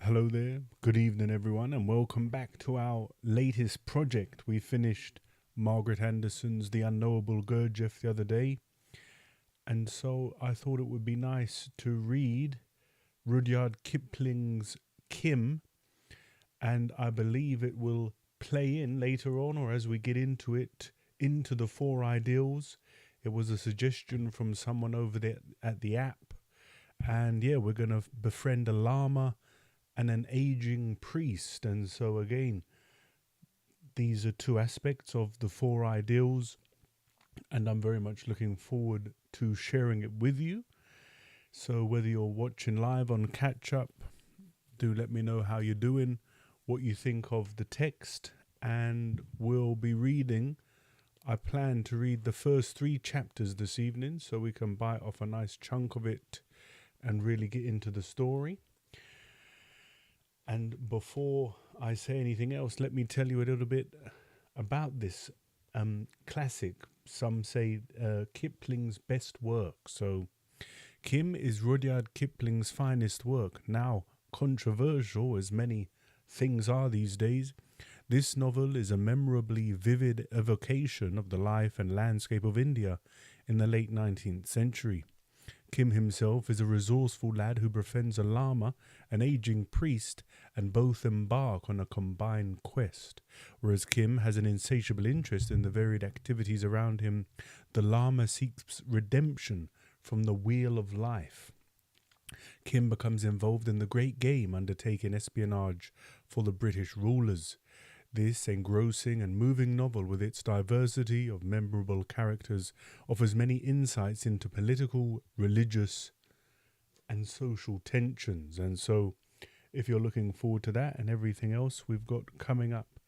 Hello there, good evening everyone, and welcome back to our latest project. We finished Margaret Anderson's The Unknowable Gurdjieff the other day, and so I thought it would be nice to read Rudyard Kipling's Kim, and I believe it will play in later on, or as we get into it, into the four ideals. It was a suggestion from someone over there at the app, and yeah, we're going to befriend a lama and an aging priest. And so again, these are two aspects of the four ideals, and I'm very much looking forward to sharing it with you. So whether you're watching live on catch up, do let me know how you're doing, what you think of the text, and we'll be reading. I plan to read the first 3 chapters this evening so we can bite off a nice chunk of it and really get into the story. And before I say anything else, let me tell you a little bit about this classic. Some say Kipling's best work. So Kim is Rudyard Kipling's finest work. Now, controversial as many things are these days, this novel is a memorably vivid evocation of the life and landscape of India in the late 19th century. Kim himself is a resourceful lad who befriends a lama, an aging priest, and both embark on a combined quest. Whereas Kim has an insatiable interest in the varied activities around him, the lama seeks redemption from the wheel of life. Kim becomes involved in the great game undertaking espionage for the British rulers. This engrossing and moving novel, with its diversity of memorable characters, offers many insights into political, religious, and social tensions. And so, if you're looking forward to that and everything else we've got coming up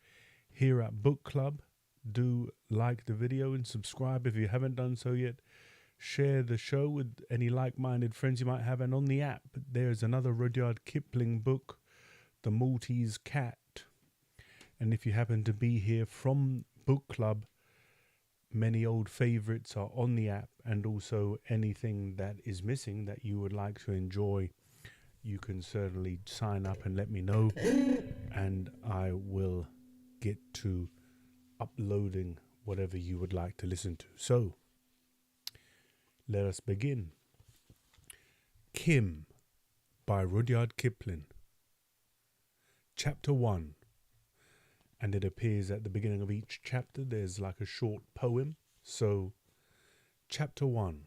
here at Book Club, do like the video and subscribe if you haven't done so yet. Share the show with any like-minded friends you might have. And on the app, there's another Rudyard Kipling book, The Maltese Cat. And if you happen to be here from Book Club, many old favourites are on the app, and also anything that is missing that you would like to enjoy, you can certainly sign up and let me know, and I will get to uploading whatever you would like to listen to. So, let us begin. Kim by Rudyard Kipling. Chapter 1. And it appears at the beginning of each chapter there's like a short poem. So, Chapter 1.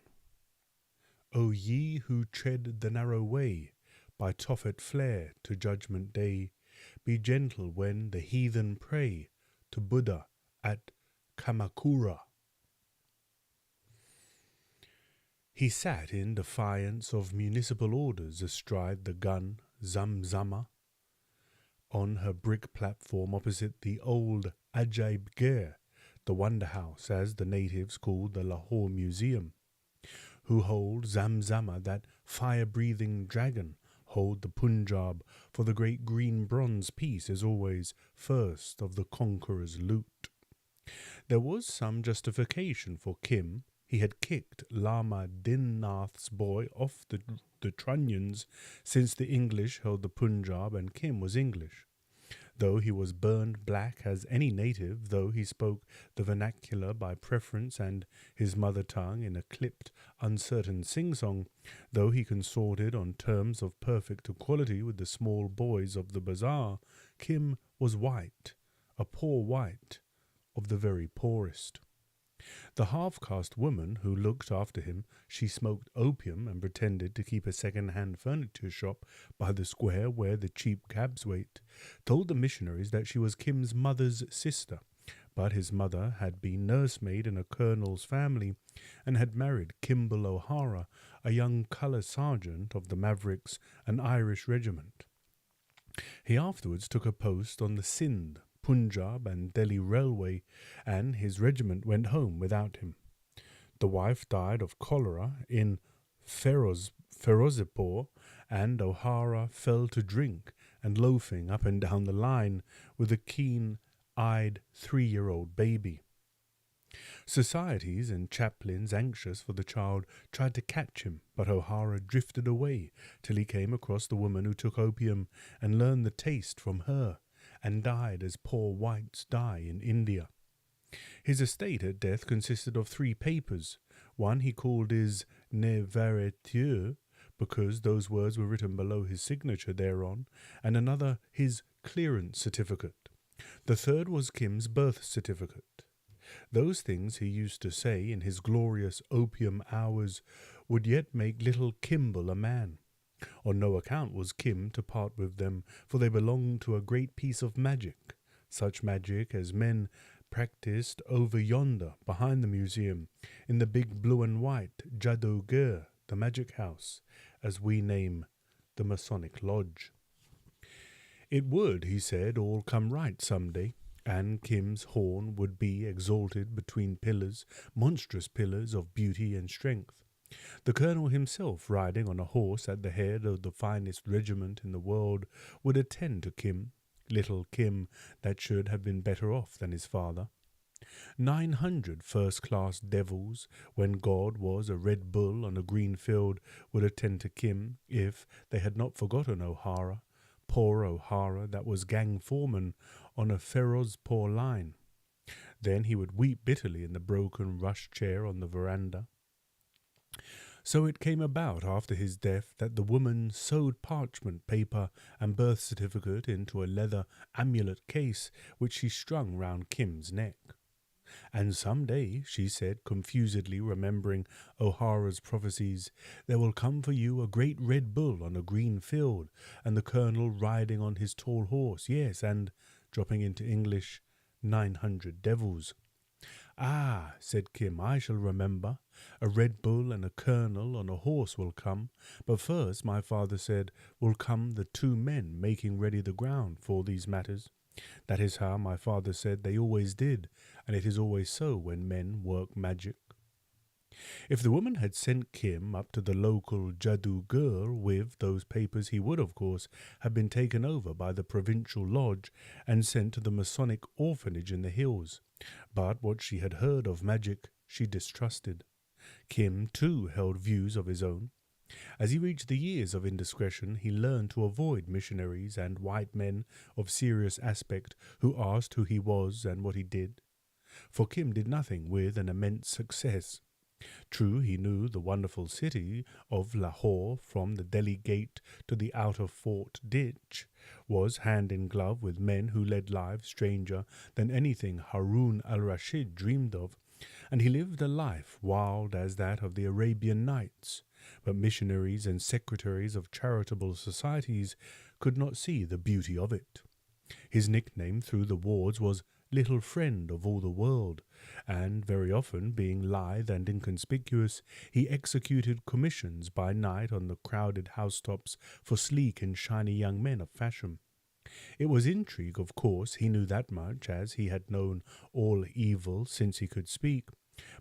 O ye who tread the narrow way, by Tophet flare to judgment day, be gentle when the heathen pray to Buddha at Kamakura. He sat in defiance of municipal orders astride the gun Zamzama, on her brick platform opposite the old Ajaib Gher, the wonder house as the natives called the Lahore Museum, who hold Zamzama, that fire-breathing dragon, hold the Punjab, for the great green bronze piece is always first of the conqueror's loot. There was some justification for Kim. He had kicked Lama Dinnath's boy off the trunnions since the English held the Punjab and Kim was English. Though he was burned black as any native, though he spoke the vernacular by preference and his mother tongue in a clipped, uncertain sing-song, though he consorted on terms of perfect equality with the small boys of the bazaar, Kim was white, a poor white, of the very poorest. The half-caste woman who looked after him, she smoked opium and pretended to keep a second-hand furniture shop by the square where the cheap cabs wait, told the missionaries that she was Kim's mother's sister, but his mother had been nursemaid in a colonel's family and had married Kimball O'Hara, a young colour sergeant of the Mavericks, an Irish regiment. He afterwards took a post on the Sindh, Punjab and Delhi Railway, and his regiment went home without him. The wife died of cholera in Ferozepur, and O'Hara fell to drink and loafing up and down the line with a keen-eyed 3-year-old baby. Societies and chaplains, anxious for the child, tried to catch him, but O'Hara drifted away till he came across the woman who took opium and learned the taste from her, and died as poor whites die in India. His estate at death consisted of 3 papers. One he called his ne veritueux, because those words were written below his signature thereon, and another his clearance certificate. The third was Kim's birth certificate. Those things he used to say in his glorious opium hours would yet make little Kimble a man. On no account was Kim to part with them, for they belonged to a great piece of magic, such magic as men practised over yonder behind the museum, in the big blue and white Jadougher, the magic house, as we name the Masonic Lodge. It would, he said, all come right some day, and Kim's horn would be exalted between pillars, monstrous pillars of beauty and strength. The colonel himself, riding on a horse at the head of the finest regiment in the world, would attend to Kim, little Kim that should have been better off than his father. 900 first-class devils, when God was a Red Bull on a green field, would attend to Kim, if they had not forgotten O'Hara, poor O'Hara that was gang foreman on a Ferozpur line. Then he would weep bitterly in the broken rush chair on the veranda. So it came about after his death that the woman sewed parchment paper and birth certificate into a leather amulet case which she strung round Kim's neck. And some day, she said, confusedly remembering O'Hara's prophecies, there will come for you a great Red Bull on a green field, and the colonel riding on his tall horse, yes, and, dropping into English, 900 devils. Ah, said Kim, I shall remember. A Red Bull and a colonel on a horse will come, but first, my father said, will come the 2 men making ready the ground for these matters. That is how my father said they always did, and it is always so when men work magic. If the woman had sent Kim up to the local Jadougher with those papers, he would, of course, have been taken over by the provincial lodge and sent to the Masonic orphanage in the hills. But what she had heard of magic she distrusted. Kim, too, held views of his own. As he reached the years of indiscretion, he learned to avoid missionaries and white men of serious aspect who asked who he was and what he did. For Kim did nothing with an immense success. True, he knew the wonderful city of Lahore from the Delhi gate to the outer fort ditch, was hand in glove with men who led lives stranger than anything Harun al-Rashid dreamed of, and he lived a life wild as that of the Arabian Nights. But missionaries and secretaries of charitable societies could not see the beauty of it. His nickname through the wards was Little Friend of all the world, and very often, being lithe and inconspicuous, he executed commissions by night on the crowded housetops for sleek and shiny young men of fashion. It was intrigue, of course, he knew that much, as he had known all evil since he could speak.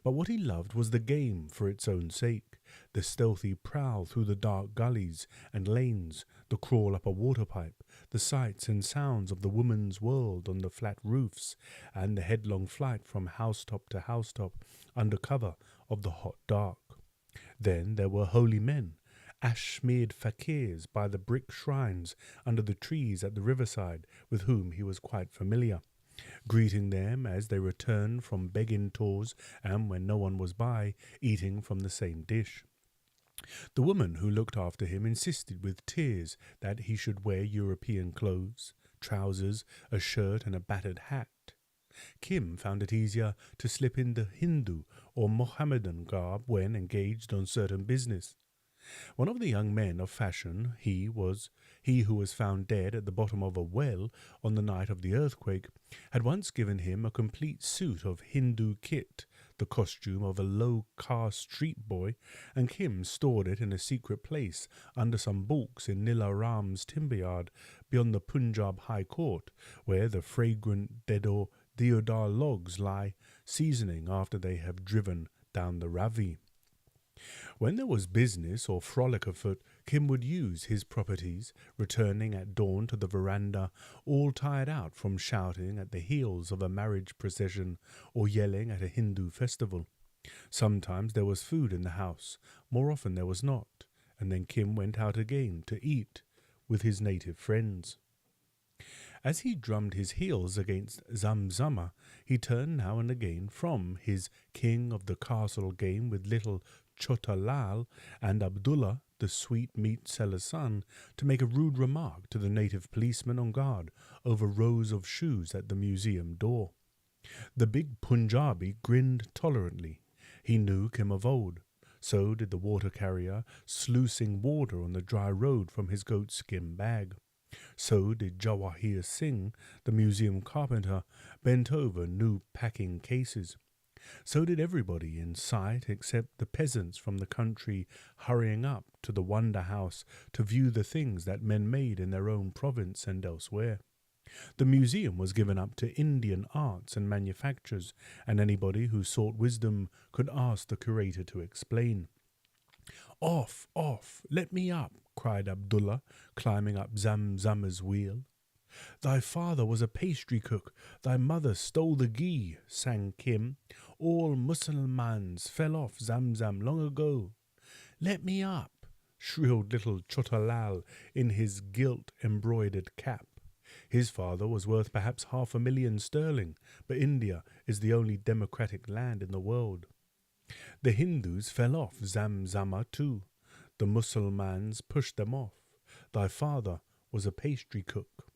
But what he loved was the game for its own sake, the stealthy prowl through the dark gullies and lanes, the crawl up a water pipe, the sights and sounds of the woman's world on the flat roofs, and the headlong flight from housetop to housetop under cover of the hot dark. Then there were holy men, ash-smeared fakirs by the brick shrines under the trees at the riverside, with whom he was quite familiar, greeting them as they returned from begging tours, and when no one was by, eating from the same dish. The woman who looked after him insisted with tears that he should wear European clothes, trousers, a shirt and a battered hat. Kim found it easier to slip in the Hindu or Mohammedan garb when engaged on certain business. One of the young men of fashion, he who was found dead at the bottom of a well on the night of the earthquake, had once given him a complete suit of Hindu kit, the costume of a low-caste street boy, and Kim stored it in a secret place under some books in Nilla Ram's timber yard beyond the Punjab High Court, where the fragrant deodar logs lie seasoning after they have driven down the Ravi. When there was business or frolic afoot, Kim would use his properties, returning at dawn to the veranda, all tired out from shouting at the heels of a marriage procession or yelling at a Hindu festival. Sometimes there was food in the house, more often there was not, and then Kim went out again to eat with his native friends. As he drummed his heels against Zamzama, he turned now and again from his king of the castle game with little Chota Lal and Abdullah, the sweet meat seller's son, to make a rude remark to the native policeman on guard over rows of shoes at the museum door. The big Punjabi grinned tolerantly. He knew Kim of old. So did the water carrier, sluicing water on the dry road from his goatskin bag. So did Jawahir Singh, the museum carpenter, bent over new packing cases. So did everybody in sight except the peasants from the country hurrying up to the Wonder House to view the things that men made in their own province and elsewhere. The museum was given up to Indian arts and manufactures, and anybody who sought wisdom could ask the curator to explain. "Off, off, let me up," cried Abdullah, climbing up Zamzama's wheel. "Thy father was a pastry cook, thy mother stole the ghee," sang Kim. "All Mussulmans fell off Zamzam long ago." "Let me up," shrilled little Chotalal in his gilt-embroidered cap. His father was worth perhaps £500,000 but India is the only democratic land in the world. The Hindus fell off Zamzama too. The Mussulmans pushed them off. Thy father was a pastry cook.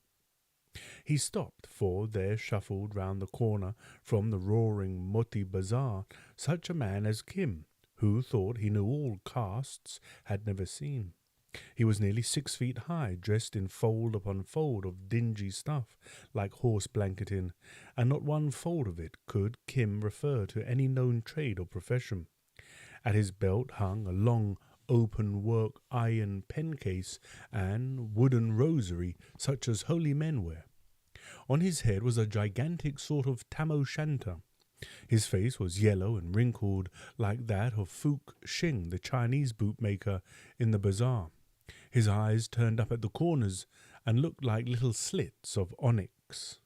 He stopped, for there shuffled round the corner from the roaring Moti Bazaar such a man as Kim, who thought he knew all castes, had never seen. He was nearly 6 feet high, dressed in fold upon fold of dingy stuff, like horse blanketing, and not one fold of it could Kim refer to any known trade or profession. At his belt hung a long open-work iron pen-case and wooden rosary, such as holy men wear. On his head was a gigantic sort of tam-o'-shanter. His face was yellow and wrinkled, like that of Fook Shing, the Chinese bootmaker in the bazaar. His eyes turned up at the corners and looked like little slits of onyx.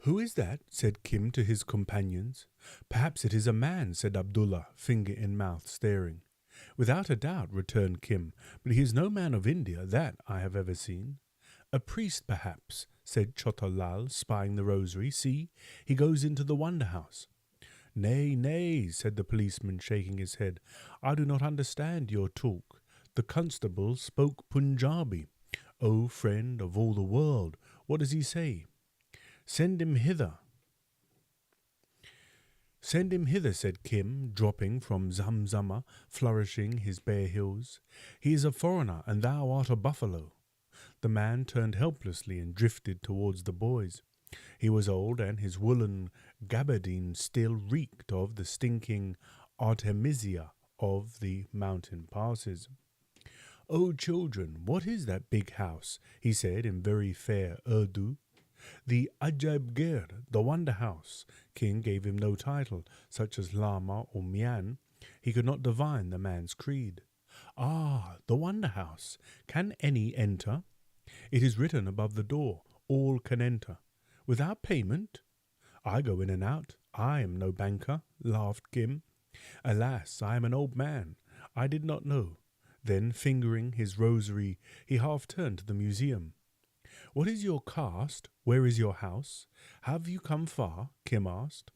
"Who is that?" said Kim to his companions. "Perhaps it is a man," said Abdullah, finger in mouth, staring. "Without a doubt," returned Kim, "but he is no man of India, that I have ever seen." "A priest, perhaps," said Chotalal, spying the rosary. "See, he goes into the Wonder House." "Nay, nay," said the policeman, shaking his head. "I do not understand your talk." The constable spoke Punjabi. "O friend of all the world, what does he say?" "Send him hither." "Send him hither," said Kim, dropping from Zamzama, flourishing his bare heels. "He is a foreigner, and thou art a buffalo." The man turned helplessly and drifted towards the boys. He was old, and his woolen gabardine still reeked of the stinking artemisia of the mountain passes. "O children, what is that big house?" he said in very fair Urdu. "The Ajaib Gher, the Wonder House." King gave him no title, such as Lama or Mian. He could not divine the man's creed. "Ah, the Wonder House. Can any enter?" "It is written above the door, all can enter." "Without payment?" "I go in and out. I am no banker," laughed Kim. "Alas, I am an old man. I did not know." Then, fingering his rosary, he half turned to the museum. "What is your caste? Where is your house? Have you come far?" Kim asked.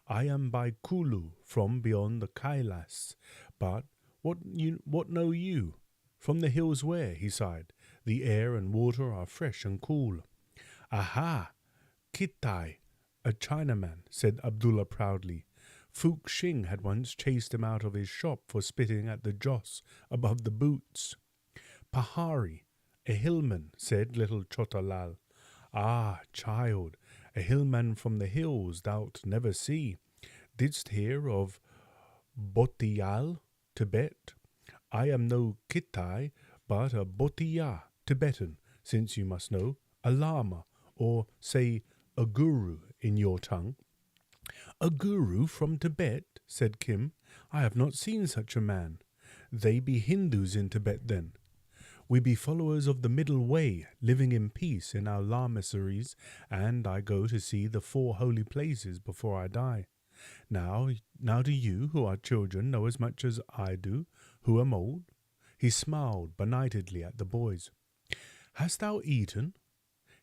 "I am by Kulu, from beyond the Kailas. But what know you?" "From the hills where," he sighed, "the air and water are fresh and cool." "Aha! Kitai, a Chinaman," said Abdullah proudly. Fook Shing had once chased him out of his shop for spitting at the joss above the boots. "Pahari, a hillman," said little Chotalal. "Ah, child, a hillman from the hills thou'lt never see. Didst hear of Botiyal, Tibet? I am no Kitai, but a botiya, Tibetan, since you must know, a lama, or say a guru in your tongue. A guru from Tibet, said Kim. I have not seen such a man. They be Hindus in Tibet then. We be followers of the middle way, living in peace in our lamasseries, and I go to see the 4 holy places before I die. Now do you, who are children, know as much as I do, who am old? He smiled benightedly at the boys. Hast thou eaten?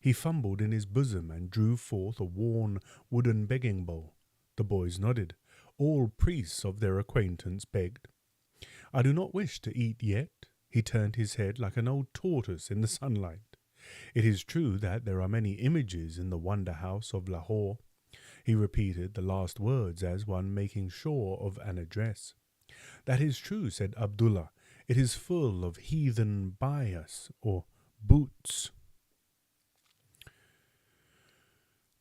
He fumbled in his bosom and drew forth a worn wooden begging bowl. The boys nodded. All priests of their acquaintance begged. I do not wish to eat yet. He turned his head like an old tortoise in the sunlight. It is true that there are many images in the wonder house of Lahore. He repeated the last words as one making sure of an address. That is true, said Abdullah. It is full of heathen bias or boots.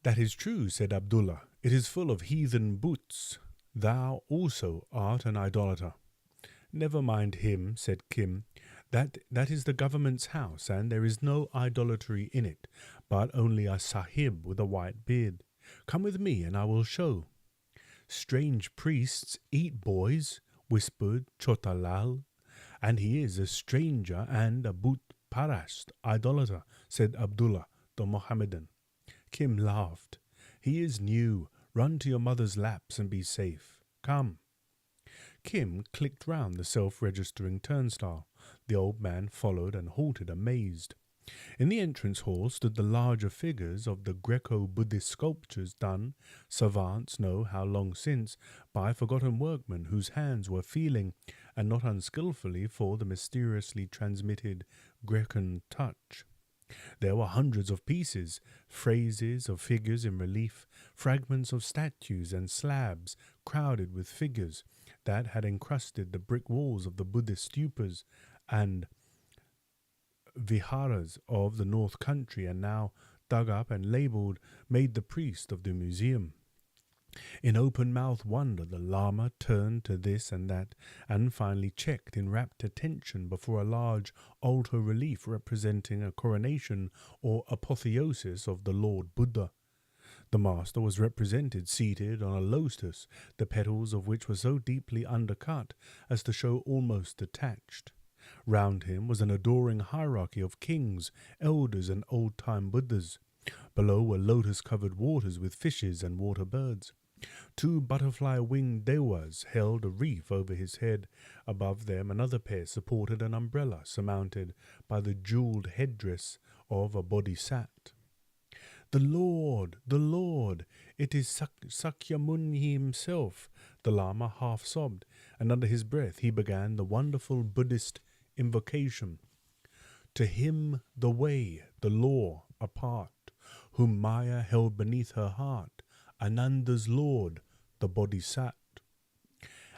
That is true, said Abdullah. It is full of heathen boots. Thou also art an idolater. Never mind him, said Kim. That is the government's house, and there is no idolatry in it, but only a sahib with a white beard. Come with me, and I will show. Strange priests eat boys, whispered Chotalal. And he is a stranger and a but-parast idolater, said Abdullah, the Mohammedan. Kim laughed. He is new. Run to your mother's laps and be safe. Come. Kim clicked round the self-registering turnstile. The old man followed and halted amazed. In the entrance hall stood the larger figures of the Greco-Buddhist sculptures done, savants know how long since, by forgotten workmen whose hands were feeling, and not unskilfully, for the mysteriously transmitted Grecan touch. There were hundreds of pieces, phrases of figures in relief, fragments of statues and slabs crowded with figures that had encrusted the brick walls of the Buddhist stupas and viharas of the North Country, and now dug up and labelled, made the priest of the museum. In open-mouthed wonder the lama turned to this and that, and finally checked in rapt attention before a large altar relief representing a coronation or apotheosis of the Lord Buddha. The master was represented seated on a lotus, the petals of which were so deeply undercut as to show almost detached. Round him was an adoring hierarchy of kings, elders, and old-time Buddhas. Below were lotus-covered waters with fishes and water birds. 2 butterfly-winged dewas held a wreath over his head. Above them another pair supported an umbrella surmounted by the jewelled headdress of a bodhisattva. The Lord, it is Sakyamuni himself, the Lama half sobbed, and under his breath he began the wonderful Buddhist invocation. To him the way, the law, apart, whom Maya held beneath her heart, Ananda's Lord, the Bodhisattva.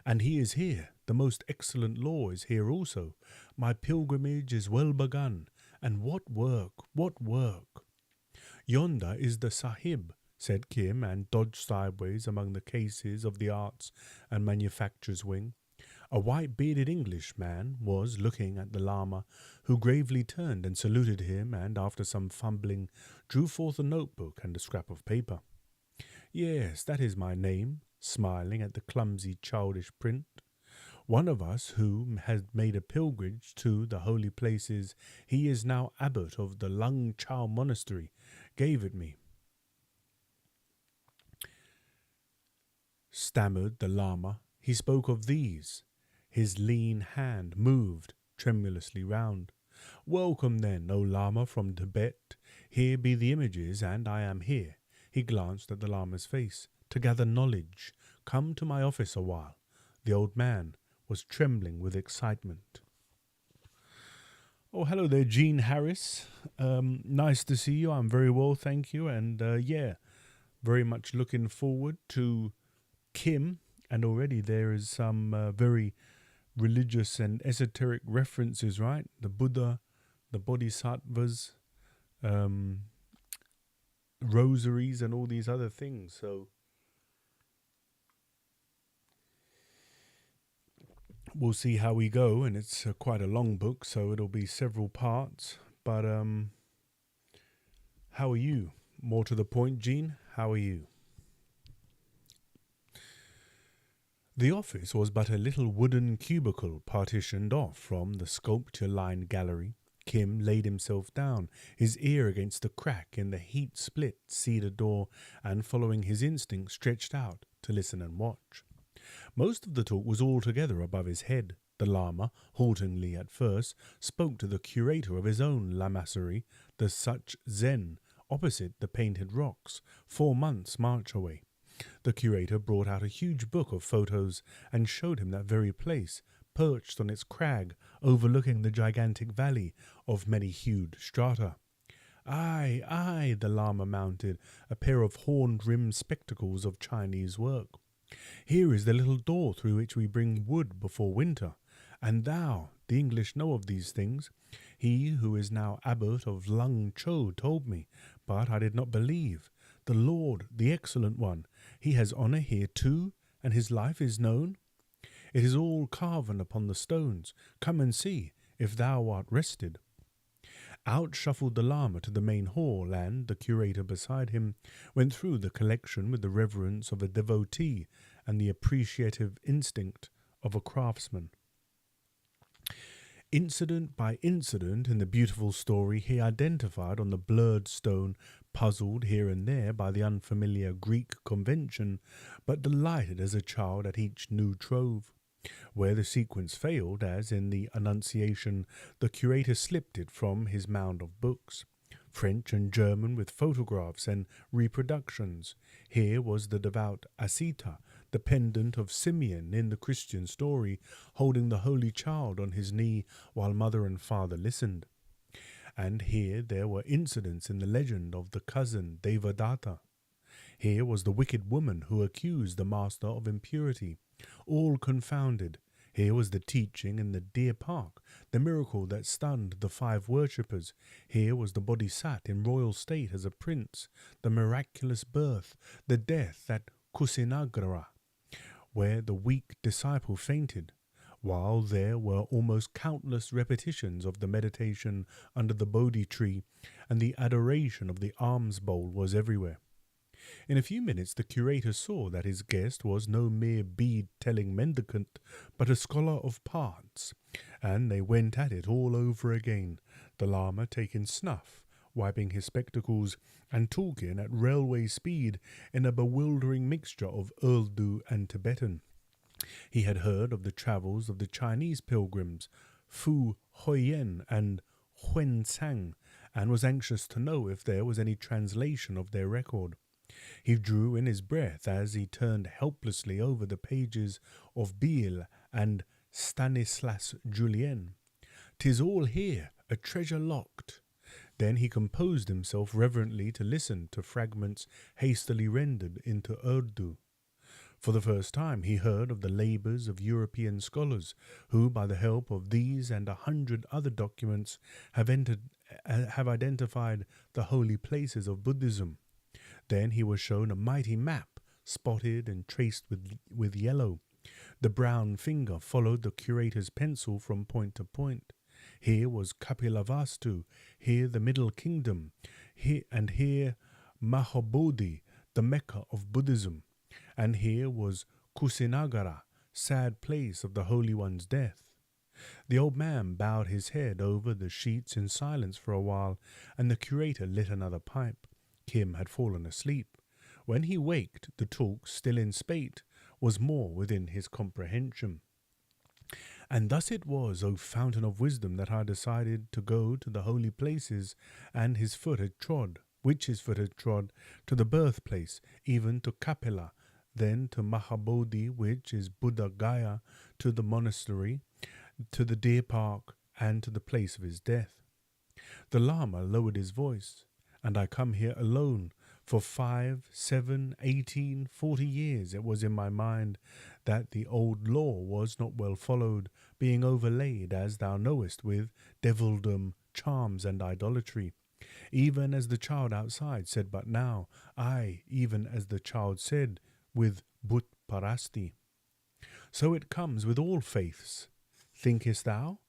And he is here, the most excellent law is here also. My pilgrimage is well begun, and what work, what work! Yonder is the Sahib, said Kim, and dodged sideways among the cases of the arts and manufactures wing. A white-bearded Englishman was looking at the Lama, who gravely turned and saluted him, and after some fumbling drew forth a notebook and a scrap of paper. Yes, that is my name, smiling at the clumsy childish print. One of us who had made a pilgrimage to the holy places, he is now abbot of the Lung Chao monastery, gave it me. Stammered the Lama. He spoke of these. His lean hand moved tremulously round. Welcome then, O Lama from Tibet. Here be the images, and I am here. He glanced at the Lama's face. To gather knowledge. Come to my office a while. The old man was trembling with excitement. Oh, hello there, Jean Harris. Nice to see you. I'm very well, thank you. And very much looking forward to Kim. And already there is some very religious and esoteric references, right? The Buddha, the Bodhisattvas, rosaries, and all these other things. So we'll see how we go, and it's quite a long book, so it'll be several parts. But how are you? More to the point, Jean, how are you? The office was but a little wooden cubicle partitioned off from the sculpture-lined gallery. Kim laid himself down, his ear against the crack in the heat-split cedar door, and following his instinct stretched out to listen and watch. Most of the talk was altogether above his head. The lama, haltingly at first, spoke to the curator of his own lamassery, the ch.1, opposite the painted rocks, 4 months' march away. The curator brought out a huge book of photos and showed him that very place, perched on its crag, overlooking the gigantic valley of many-hued strata. Aye, aye, the lama mounted, a pair of horn-rimmed spectacles of Chinese work. Here is the little door through which we bring wood before winter. And thou, the English know of these things. He who is now abbot of Lung Cho told me, but I did not believe. The Lord, the Excellent One, he has honour here too, and his life is known. It is all carven upon the stones. Come and see, if thou art rested. Out shuffled the lama to the main hall, and the curator beside him went through the collection with the reverence of a devotee and the appreciative instinct of a craftsman. Incident by incident in the beautiful story he identified on the blurred stone, puzzled here and there by the unfamiliar Greek convention, but delighted as a child at each new trove. Where the sequence failed, as in the Annunciation, the curator slipped it from his mound of books. French and German with photographs and reproductions. Here was the devout Asita, the pendant of Simeon in the Christian story, holding the Holy Child on his knee while mother and father listened. And here there were incidents in the legend of the cousin Devadatta. Here was the wicked woman who accused the master of impurity, all confounded. Here was the teaching in the deer park, the miracle that stunned the 5 worshippers. Here was the bodhisattva in royal state as a prince, the miraculous birth, the death at Kusinagara, where the weak disciple fainted, while there were almost countless repetitions of the meditation under the Bodhi tree, and the adoration of the alms bowl was everywhere. In a few minutes the curator saw that his guest was no mere bead-telling mendicant, but a scholar of parts, and they went at it all over again, the lama taking snuff, wiping his spectacles, and talking at railway speed in a bewildering mixture of Urdu and Tibetan. He had heard of the travels of the Chinese pilgrims, Fu Huyen and Huan Sang, and was anxious to know if there was any translation of their record. He drew in his breath as he turned helplessly over the pages of Biel and Stanislas Julien. "'Tis all here, a treasure locked." Then he composed himself reverently to listen to fragments hastily rendered into Urdu. For the first time he heard of the labours of European scholars, who, by the help of these and 100 other documents, have identified the holy places of Buddhism. Then he was shown a mighty map, spotted and traced with yellow. The brown finger followed the curator's pencil from point to point. Here was Kapilavastu, here the Middle Kingdom, here Mahabodhi, the Mecca of Buddhism, and here was Kusinagara, sad place of the Holy One's death. The old man bowed his head over the sheets in silence for a while, and the curator lit another pipe. Kim had fallen asleep. When he waked, the talk, still in spate, was more within his comprehension. And thus it was, O fountain of wisdom, that I decided to go to the holy places, and his foot had trod, which his foot had trod, to the birthplace, even to Kapila, then to Mahabodhi, which is Buddha Gaya, to the monastery, to the deer park, and to the place of his death. The lama lowered his voice. And I come here alone. For 5, 7, 18, 40 years it was in my mind that the old law was not well followed, being overlaid, as thou knowest, with devildom, charms, and idolatry. Even as the child outside said but now, aye, even as the child said, with Bhut Parasti. So it comes with all faiths. Thinkest thou?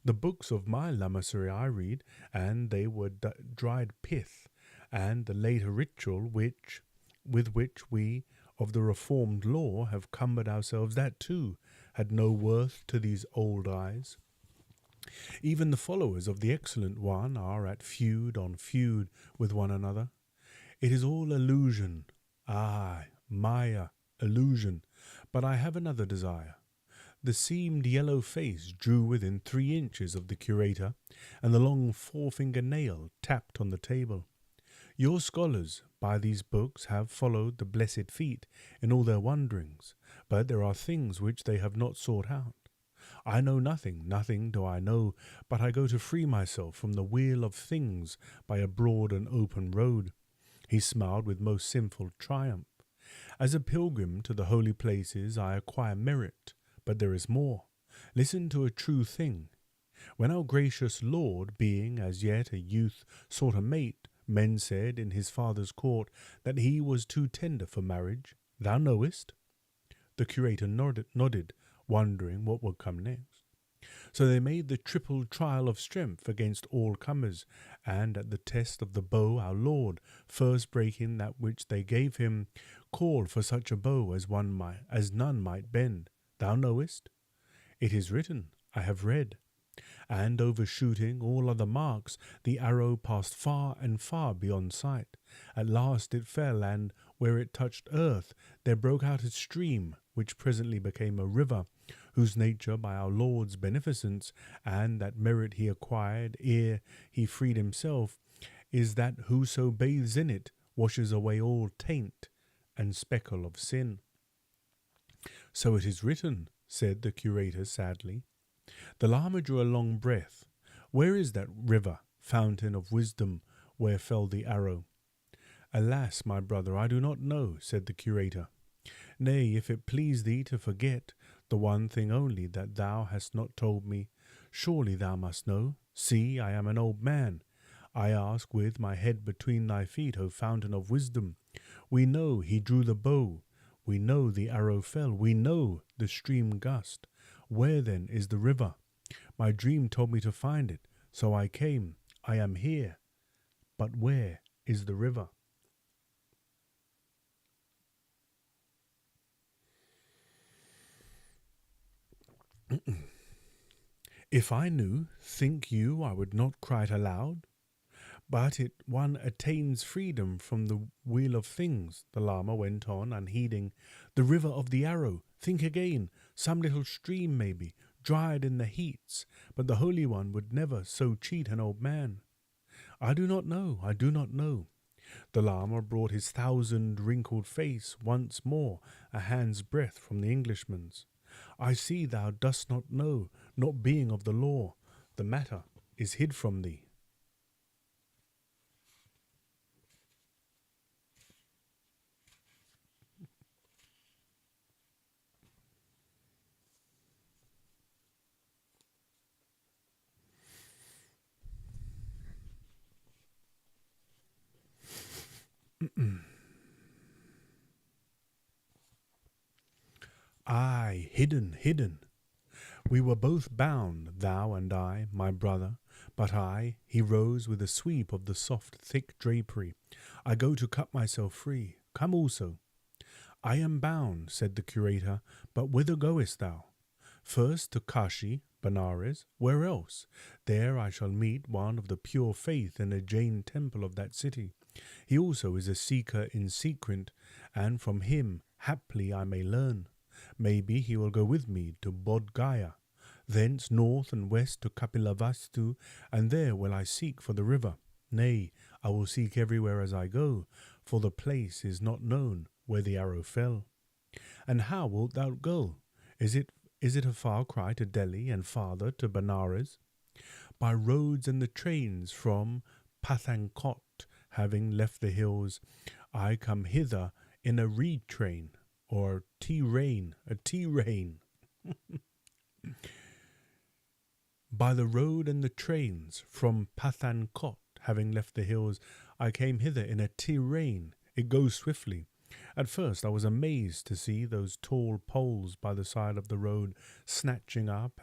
The books of my lamasery I read, and they were dried pith, and the later ritual with which we of the reformed law have cumbered ourselves, that too had no worth to these old eyes. Even the followers of the excellent one are at feud on feud with one another. It is all illusion, Maya, illusion. But I have another desire. The seamed yellow face drew within 3 inches of the curator, and the long forefinger nail tapped on the table. Your scholars, by these books, have followed the blessed feet in all their wanderings, but there are things which they have not sought out. I know nothing, nothing do I know, but I go to free myself from the wheel of things by a broad and open road. He smiled with most sinful triumph. As a pilgrim to the holy places I acquire merit, but there is more. Listen to a true thing. When our gracious Lord, being as yet a youth, sought a mate, men said in his father's court that he was too tender for marriage. Thou knowest? The curator nodded, wondering what would come next. So they made the triple trial of strength against all comers, and at the test of the bow our Lord, first breaking that which they gave him, called for such a bow as none might bend. Thou knowest? It is written, I have read. And overshooting all other marks, the arrow passed far and far beyond sight. At last it fell, and where it touched earth, there broke out a stream, which presently became a river, whose nature by our Lord's beneficence, and that merit he acquired ere he freed himself, is that whoso bathes in it washes away all taint and speckle of sin. So it is written, said the curator sadly. The lama drew a long breath. Where is that river, fountain of wisdom, where fell the arrow? Alas, my brother, I do not know, said the curator. Nay, if it please thee to forget the one thing only that thou hast not told me, surely thou must know. See, I am an old man. I ask with my head between thy feet, O fountain of wisdom. We know he drew the bow. We know the arrow fell. We know the stream gust. Where then is the river? My dream told me to find it, so I came. I am here. But where is the river? If I knew, think you I would not cry it aloud? But one attains freedom from the wheel of things, the lama went on, unheeding. The river of the arrow, think again, some little stream maybe, dried in the heats, but the Holy One would never so cheat an old man. I do not know, I do not know. The lama brought his 1,000-wrinkled face once more a hand's breadth from the Englishman's. I see thou dost not know, not being of the law. The matter is hid from thee. Aye, hidden, hidden. We were both bound, thou and I, my brother, but he rose with a sweep of the soft, thick drapery. I go to cut myself free. Come also. I am bound, said the curator, but whither goest thou? First to Kashi, Benares. Where else? There I shall meet one of the pure faith in a Jain temple of that city. He also is a seeker in secret, and from him haply I may learn. Maybe he will go with me to Bodh Gaya, thence north and west to Kapilavastu, and there will I seek for the river. Nay, I will seek everywhere as I go, for the place is not known where the arrow fell. And how wilt thou go? Is it a far cry to Delhi and farther to Benares? By roads and the trains from Pathankot, having left the hills, I come hither in a reed train, or a tea-rain. By the road and the trains from Pathankot, having left the hills, I came hither in a tea-rain. It goes swiftly. At first I was amazed to see those tall poles by the side of the road snatching up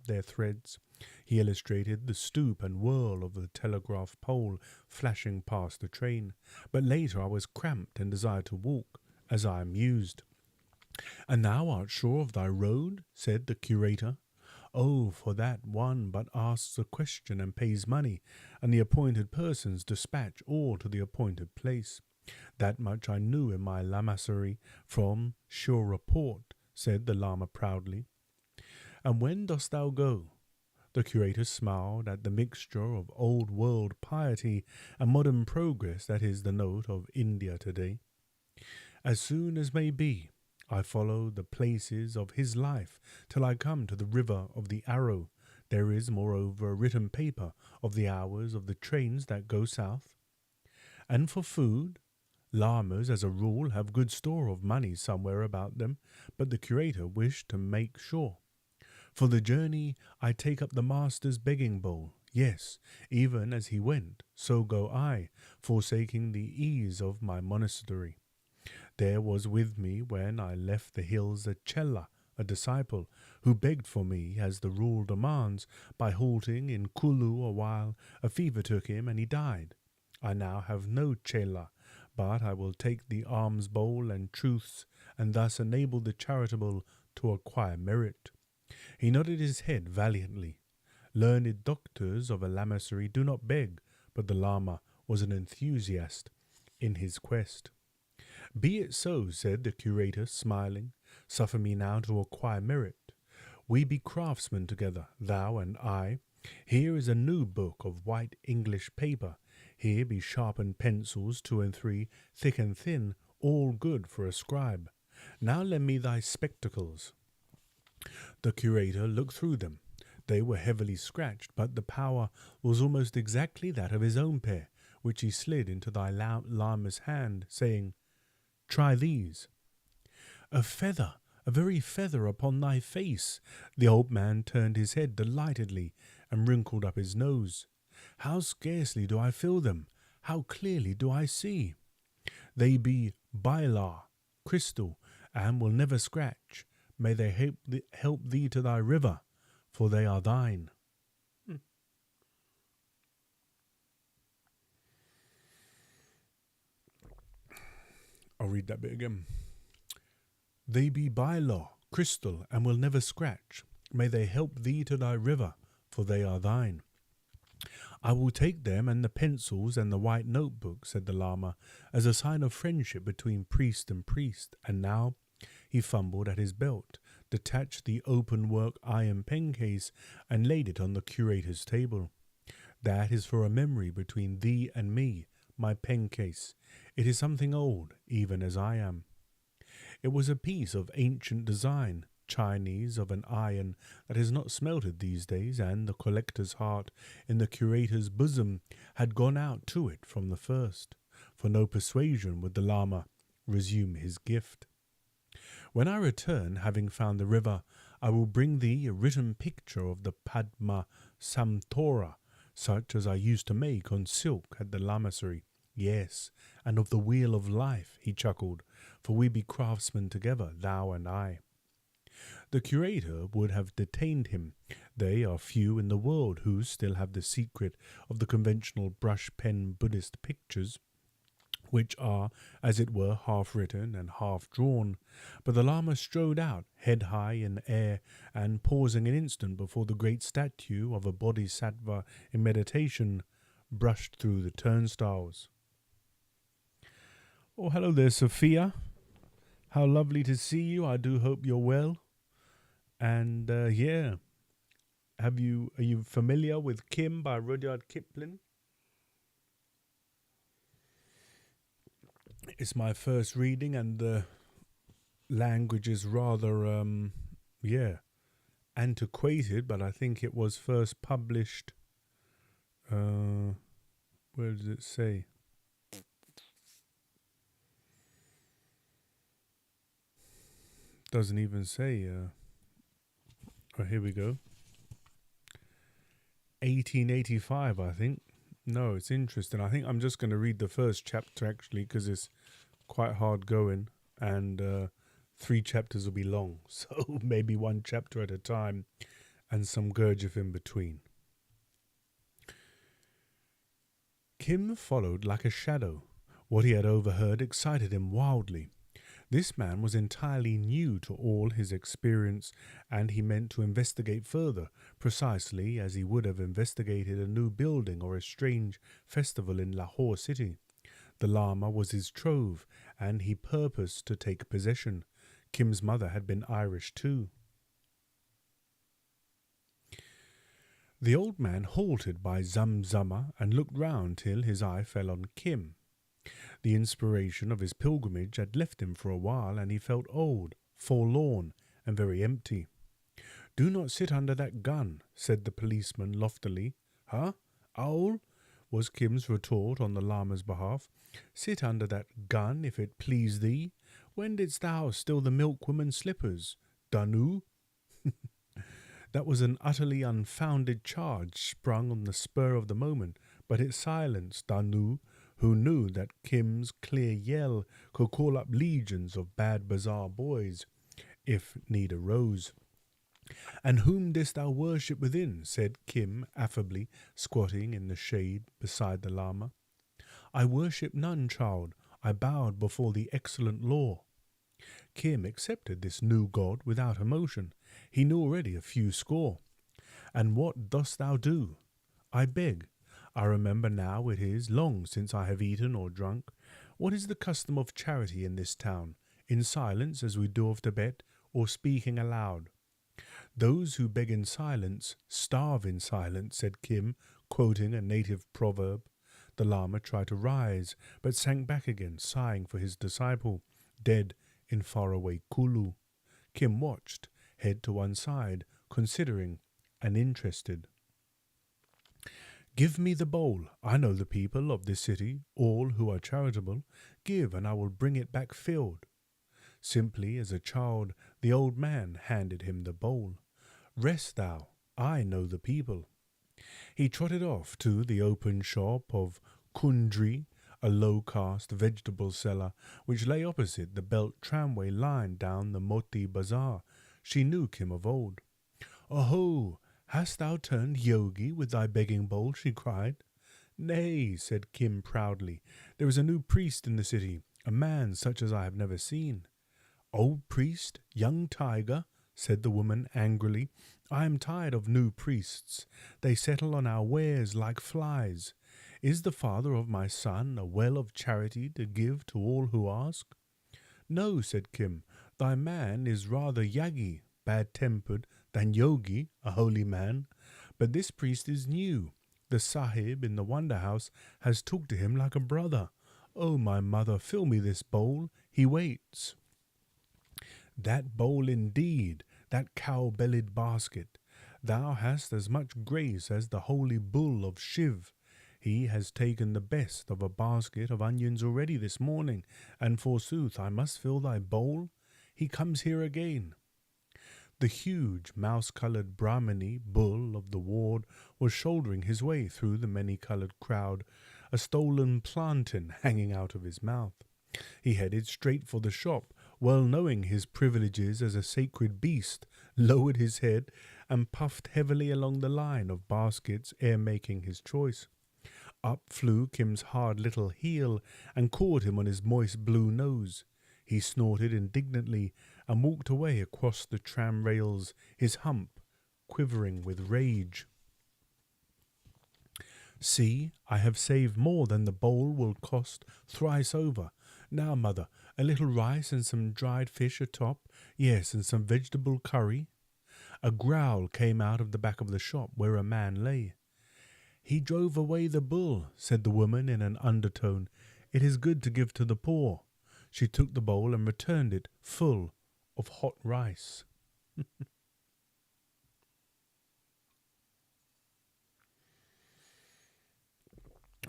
their threads. He illustrated the stoop and whirl of the telegraph pole flashing past the train. But later I was cramped and desired to walk, as I mused. "And thou art sure of thy road?" said the curator. "Oh, for that one but asks a question and pays money, and the appointed persons dispatch all to the appointed place. That much I knew in my lamassery from sure report," said the lama proudly. "And when dost thou go?" The curator smiled at the mixture of old world piety and modern progress that is the note of India today. "As soon as may be. I follow the places of his life till I come to the river of the Arrow. There is, moreover, a written paper of the hours of the trains that go south." "And for food?" "Lamas, as a rule, have good store of money somewhere about them, but the curator wished to make sure. For the journey I take up the master's begging bowl. Yes, even as he went, so go I, forsaking the ease of my monastery. There was with me when I left the hills a chela, a disciple, who begged for me, as the rule demands, by halting in Kulu a while. A fever took him and he died. I now have no chela, but I will take the alms bowl and truths, and thus enable the charitable to acquire merit." He nodded his head valiantly. Learned doctors of a lamassery do not beg, but the lama was an enthusiast in his quest. "Be it so," said the curator, smiling. "Suffer me now to acquire merit. We be craftsmen together, thou and I. Here is a new book of white English paper. Here be sharpened pencils 2 and 3, thick and thin, all good for a scribe. Now lend me thy spectacles." The curator looked through them. They were heavily scratched, but the power was almost exactly that of his own pair, which he slid into thy lama's hand, saying, "Try these." "A feather, a very feather upon thy face." The old man turned his head delightedly and wrinkled up his nose. "How scarcely do I feel them! How clearly do I see! They be bilar, crystal, and will never scratch. May they help thee to thy river, for they are thine." I'll read that bit again. "They be bilar, crystal, and will never scratch. May they help thee to thy river, for they are thine." "I will take them and the pencils and the white notebook," said the lama, "as a sign of friendship between priest and priest. And now," he fumbled at his belt, detached the open-work iron pen case, and laid it on the curator's table. "That is for a memory between thee and me, my pen case. It is something old, even as I am." It was a piece of ancient design, Chinese, of an iron that is not smelted these days, and the collector's heart in the curator's bosom had gone out to it from the first. For no persuasion would the lama resume his gift. "When I return, having found the river, I will bring thee a written picture of the Padma Samtora, such as I used to make on silk at the lamassery. Yes, and of the wheel of life," he chuckled, "for we be craftsmen together, thou and I." The curator would have detained him. They are few in the world who still have the secret of the conventional brush pen Buddhist pictures, which are, as it were, half written and half drawn. But the lama strode out, head high in air, and pausing an instant before the great statue of a bodhisattva in meditation, brushed through the turnstiles. "Oh, hello there, Sophia. How lovely to see you. I do hope you're well. And are you familiar with Kim by Rudyard Kipling?" It's my first reading, and the language is rather antiquated, but I think it was first published, where does it say? Doesn't even say. Here we go. 1885, I think. No, it's interesting. I think I'm just going to read the first chapter, actually, because it's quite hard going, and 3 chapters will be long, so maybe 1 chapter at a time and some Gurdjieff in between. Kim followed like a shadow. What he had overheard excited him wildly. This man was entirely new to all his experience, and he meant to investigate further, precisely as he would have investigated a new building or a strange festival in Lahore city. The Lama was his trove, and he purposed to take possession. Kim's mother had been Irish too. The old man halted by Zamzama and looked round till his eye fell on Kim. The inspiration of his pilgrimage had left him for a while, and he felt old, forlorn, and very empty. "Do not sit under that gun," said the policeman loftily. "Huh? Owl?" was Kim's retort on the Lama's behalf. "Sit under that gun, if it please thee. When didst thou steal the milkwoman's slippers? Danu?" That was an utterly unfounded charge sprung on the spur of the moment, but it silenced Danu, who knew that Kim's clear yell could call up legions of bad bazaar boys, if need arose. "And whom didst thou worship within?" said Kim affably, squatting in the shade beside the Lama. "I worship none, child. I bowed before the excellent law." Kim accepted this new god without emotion. He knew already a few score. "And what dost thou do?" "I beg. I remember now it is long since I have eaten or drunk. What is the custom of charity in this town? In silence, as we do of Tibet, or speaking aloud?" "Those who beg in silence starve in silence," said Kim, quoting a native proverb. The Lama tried to rise, but sank back again, sighing for his disciple, dead in faraway Kulu. Kim watched, head to one side, considering and interested. "Give me the bowl. I know the people of this city, all who are charitable. Give, and I will bring it back filled." Simply as a child, the old man handed him the bowl. "Rest thou, I know the people." He trotted off to the open shop of Kundri, a low-caste vegetable seller, which lay opposite the belt tramway line down the Moti Bazaar. She knew Kim of old. "Oho, hast thou turned yogi with thy begging bowl?" she cried. "Nay," said Kim proudly. "There is a new priest in the city, a man such as I have never seen." "Old priest, young tiger," said the woman angrily. "I am tired of new priests. They settle on our wares like flies. Is the father of my son a well of charity to give to all who ask?" "No," said Kim. "Thy man is rather yagi, bad-tempered, than yogi, a holy man. But this priest is new. The sahib in the wonder house has talked to him like a brother. Oh, my mother, fill me this bowl. He waits." "That bowl indeed, that cow-bellied basket. Thou hast as much grace as the holy bull of Shiv. He has taken the best of a basket of onions already this morning, and forsooth I must fill thy bowl. He comes here again." The huge mouse-coloured Brahmini bull of the ward was shouldering his way through the many-coloured crowd, a stolen plantain hanging out of his mouth. He headed straight for the shop, well knowing his privileges as a sacred beast, lowered his head, and puffed heavily along the line of baskets ere making his choice. Up flew Kim's hard little heel and caught him on his moist blue nose. He snorted indignantly and walked away across the tram rails, his hump quivering with rage. "See, I have saved more than the bowl will cost thrice over. Now, mother, a little rice and some dried fish atop, yes, and some vegetable curry." A growl came out of the back of the shop where a man lay. "He drove away the bull," said the woman in an undertone. "It is good to give to the poor." She took the bowl and returned it full of hot rice.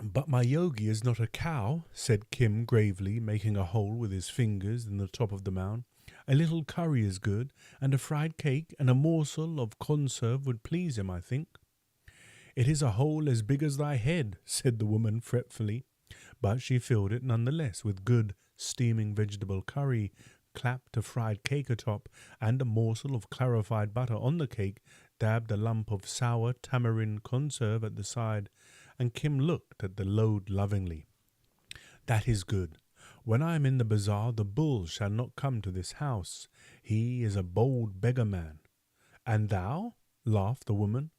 "But my yogi is not a cow," said Kim gravely, making a hole with his fingers in the top of the mound. "A little curry is good, and a fried cake and a morsel of conserve would please him, I think." "It is a hole as big as thy head," said the woman fretfully. but she filled it nonetheless with good steaming vegetable curry, clapped a fried cake atop, and a morsel of clarified butter on the cake, dabbed a lump of sour tamarind conserve at the side, and Kim looked at the load lovingly. "That is good. When I am in the bazaar, the bull shall not come to this house. He is a bold beggar man." "And thou?" laughed the woman.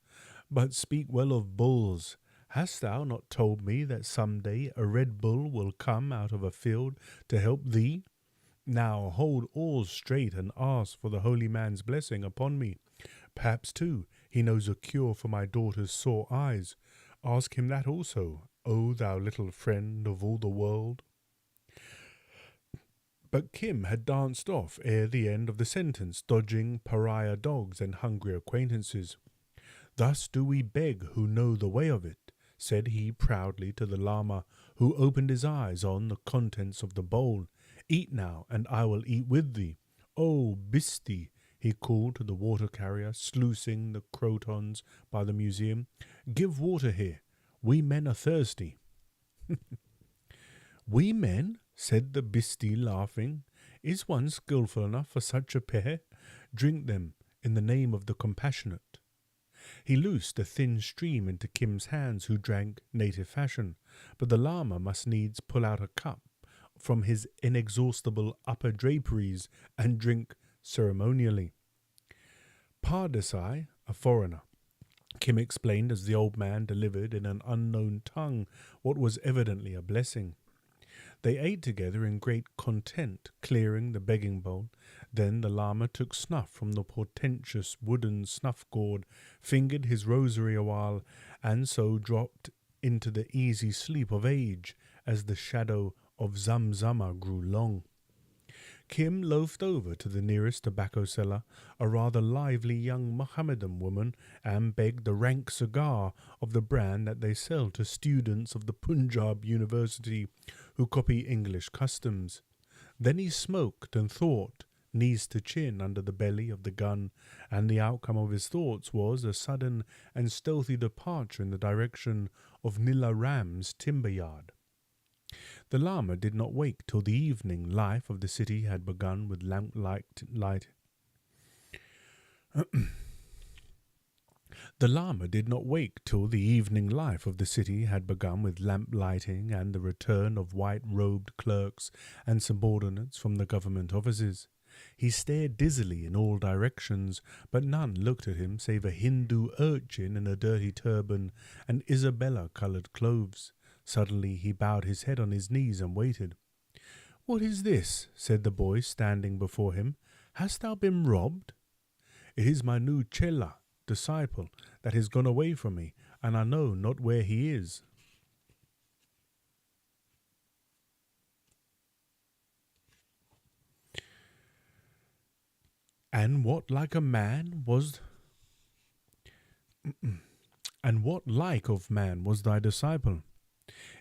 "But speak well of bulls. Hast thou not told me that some day a red bull will come out of a field to help thee? Now hold all straight and ask for the holy man's blessing upon me. Perhaps, too, he knows a cure for my daughter's sore eyes. Ask him that also, O thou little friend of all the world." But Kim had danced off ere the end of the sentence, dodging pariah dogs and hungry acquaintances. "Thus do we beg who know the way of it," said he proudly to the lama, who opened his eyes on the contents of the bowl. "Eat now, and I will eat with thee. Oh, Bisti," he called to the water carrier, sluicing the crotons by the museum, "give water here. We men are thirsty." "We men?" said the Bisti, laughing. "Is one skilful enough for such a pair? Drink them in the name of the compassionate." He loosed a thin stream into Kim's hands, who drank native fashion, but the lama must needs pull out a cup from his inexhaustible upper draperies and drink ceremonially. "Pardesai, a foreigner," Kim explained as the old man delivered in an unknown tongue what was evidently a blessing. They ate together in great content, clearing the begging bowl. Then the lama took snuff from the portentous wooden snuff gourd, fingered his rosary a while, and so dropped into the easy sleep of age as the shadow of Zamzama grew long. Kim loafed over to the nearest tobacco seller, a rather lively young Mohammedan woman, and begged a rank cigar of the brand that they sell to students of the Punjab University who copy English customs. Then he smoked and thought, knees to chin under the belly of the gun, and the outcome of his thoughts was a sudden and stealthy departure in the direction of Nilla Ram's timber yard. The lama did not wake till the evening life of the city had begun with lamplight. The lama did not wake till the evening life of the city had begun with lamplighting and the return of white-robed clerks and subordinates from the government offices. He stared dizzily in all directions, but none looked at him save a Hindu urchin in a dirty turban and Isabella-coloured clothes. Suddenly he bowed his head on his knees and waited. "What is this?" said the boy standing before him. "Hast thou been robbed?" "It is my new chela, disciple, that has gone away from me, and I know not where he is." And what like of man was thy disciple?"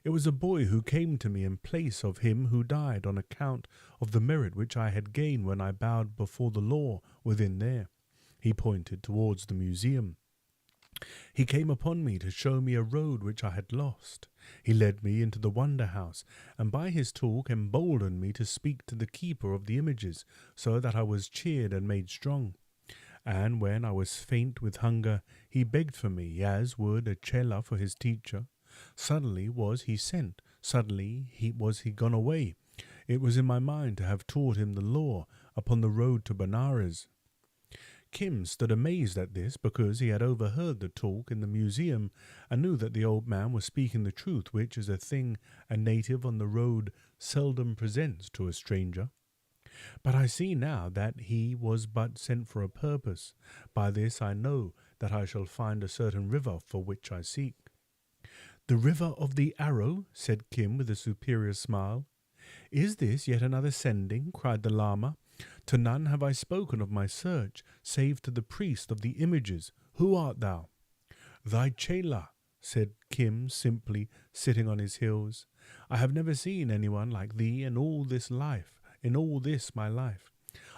"It was a boy who came to me in place of him who died on account of the merit which I had gained when I bowed before the law within there." He pointed towards the museum. "He came upon me to show me a road which I had lost. He led me into the wonder house, and by his talk emboldened me to speak to the keeper of the images, so that I was cheered and made strong. And when I was faint with hunger, he begged for me, as would a chela for his teacher. Suddenly was he sent, suddenly was he gone away. It was in my mind to have taught him the law upon the road to Benares." Kim stood amazed at this, because he had overheard the talk in the museum and knew that the old man was speaking the truth, which is a thing a native on the road seldom presents to a stranger. "But I see now that he was but sent for a purpose. By this I know that I shall find a certain river for which I seek." "The river of the arrow?" said Kim with a superior smile. "Is this yet another sending?" cried the lama. "To none have I spoken of my search, save to the priest of the images. Who art thou?" "Thy chela," said Kim simply, sitting on his heels. "I have never seen anyone like thee in all this my life.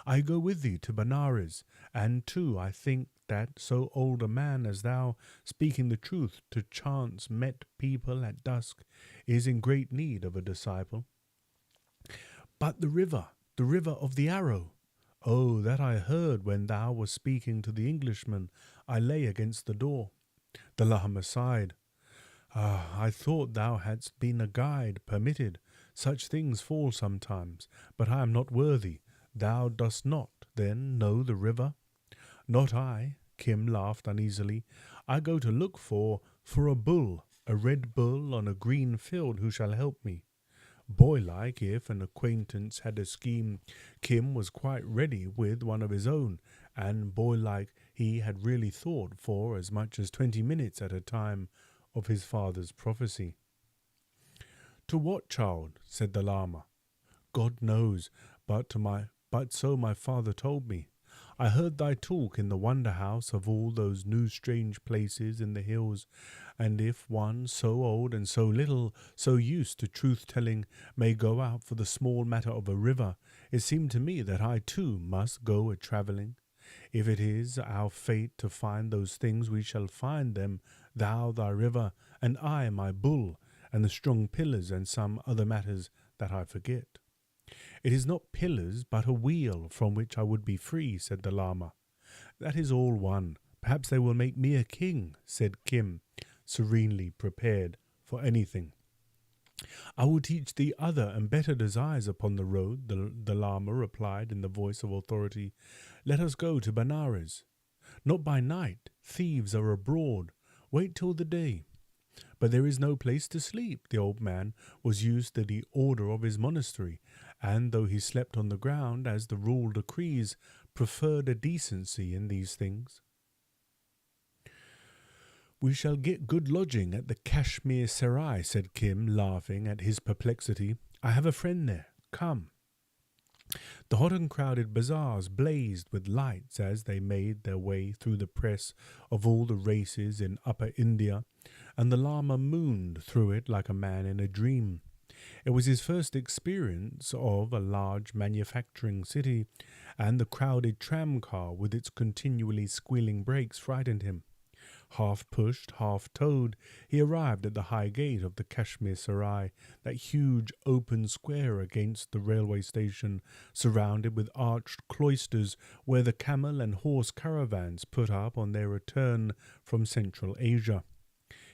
I go with thee to Benares, and too I think that so old a man as thou, speaking the truth to chance met people at dusk, is in great need of a disciple. But the river of the arrow, oh, that I heard when thou wast speaking to the Englishman I lay against the door. The Lama sighed. Ah, I thought thou hadst been a guide, permitted. Such things fall sometimes, but I am not worthy. Thou dost not, then, know the river? Not I, Kim laughed uneasily. I go to look for a bull, a red bull on a green field who shall help me. Boy-like, if an acquaintance had a scheme, Kim was quite ready with one of his own, and boy-like he had really thought for as much as 20 minutes at a time of his father's prophecy. To what, child? Said the Lama. God knows, but so my father told me. I heard thy talk in the wonder house of all those new strange places in the hills, and if one so old and so little, so used to truth-telling, may go out for the small matter of a river, it seemed to me that I too must go a-travelling. If it is our fate to find those things, we shall find them, thou thy river, and I my bull, and the strong pillars and some other matters that I forget. It is not pillars, but a wheel from which I would be free, said the Lama. That is all one. Perhaps they will make me a king, said Kim, serenely prepared for anything. I will teach thee other and better desires upon the road, the Lama replied in the voice of authority. Let us go to Benares. Not by night. Thieves are abroad. Wait till the day. But there is no place to sleep. The old man was used to the order of his monastery, and though he slept on the ground, as the rule decrees, preferred a decency in these things. We shall get good lodging at the Kashmir Serai, said Kim, laughing at his perplexity. I have a friend there. Come. The hot and crowded bazaars blazed with lights as they made their way through the press of all the races in Upper India, and the Lama mooned through it like a man in a dream. It was his first experience of a large manufacturing city, and the crowded tram-car with its continually squealing brakes frightened him. Half pushed, half towed, he arrived at the high gate of the Kashmir Serai, that huge open square against the railway station, surrounded with arched cloisters where the camel and horse caravans put up on their return from Central Asia.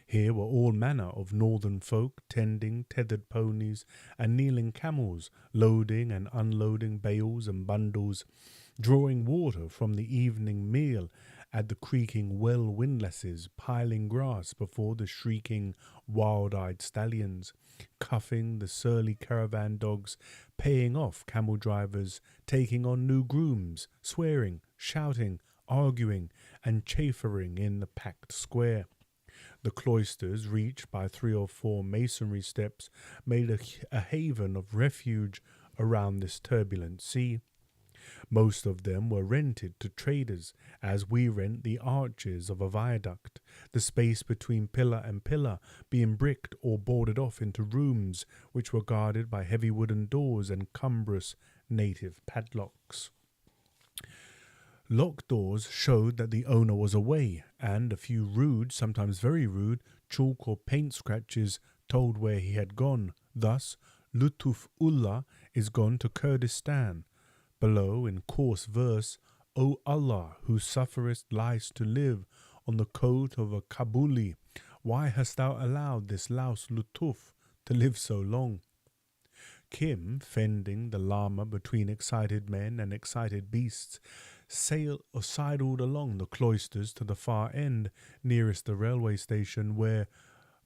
Here were all manner of northern folk, tending tethered ponies and kneeling camels, loading and unloading bales and bundles, drawing water from the evening meal at the creaking well windlasses, piling grass before the shrieking, wild-eyed stallions, cuffing the surly caravan dogs, paying off camel drivers, taking on new grooms, swearing, shouting, arguing, and chaffering in the packed square. The cloisters, reached by 3 or 4 masonry steps, made a haven of refuge around this turbulent sea. Most of them were rented to traders, as we rent the arches of a viaduct, the space between pillar and pillar being bricked or boarded off into rooms which were guarded by heavy wooden doors and cumbrous native padlocks. Locked doors showed that the owner was away, and a few rude, sometimes very rude, chalk or paint scratches told where he had gone. Thus, Lutuf Ullah is gone to Kurdistan. Below, in coarse verse, O Allah, who sufferest lice to live on the coat of a Kabuli, why hast thou allowed this louse Lutuf to live so long? Kim, fending the Lama between excited men and excited beasts, sidled along the cloisters to the far end, nearest the railway station, where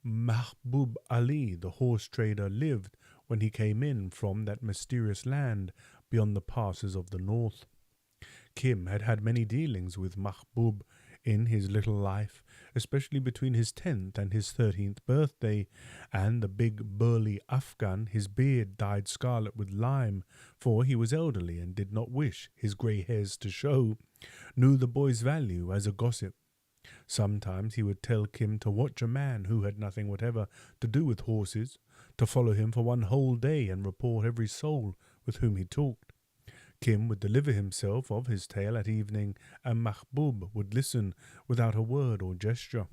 Mahbub Ali, the horse trader, lived when he came in from that mysterious land beyond the passes of the north. Kim had had many dealings with Mahbub in his little life, especially between his 10th and his 13th birthday, and the big burly Afghan, his beard dyed scarlet with lime, for he was elderly and did not wish his grey hairs to show, knew the boy's value as a gossip. Sometimes he would tell Kim to watch a man who had nothing whatever to do with horses, to follow him for one whole day and report every soul with whom he talked. Kim would deliver himself of his tale at evening, and Mahbub would listen without a word or gesture.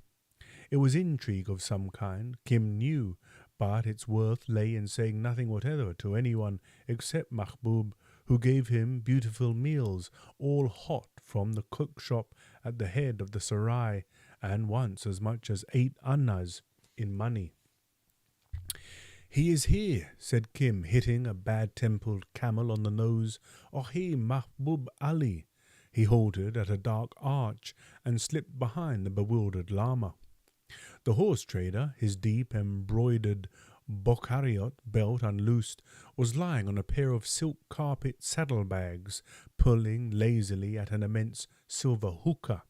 It was intrigue of some kind, Kim knew, but its worth lay in saying nothing whatever to anyone except Mahbub, who gave him beautiful meals, all hot from the cook shop at the head of the sarai, and once as much as 8 annas in money. "He is here," said Kim, hitting a bad-tempered camel on the nose. "Oh, he, Mahbub Ali." He halted at a dark arch and slipped behind the bewildered lama. The horse trader, his deep embroidered Bokhariot belt unloosed, was lying on a pair of silk carpet saddlebags, pulling lazily at an immense silver hookah.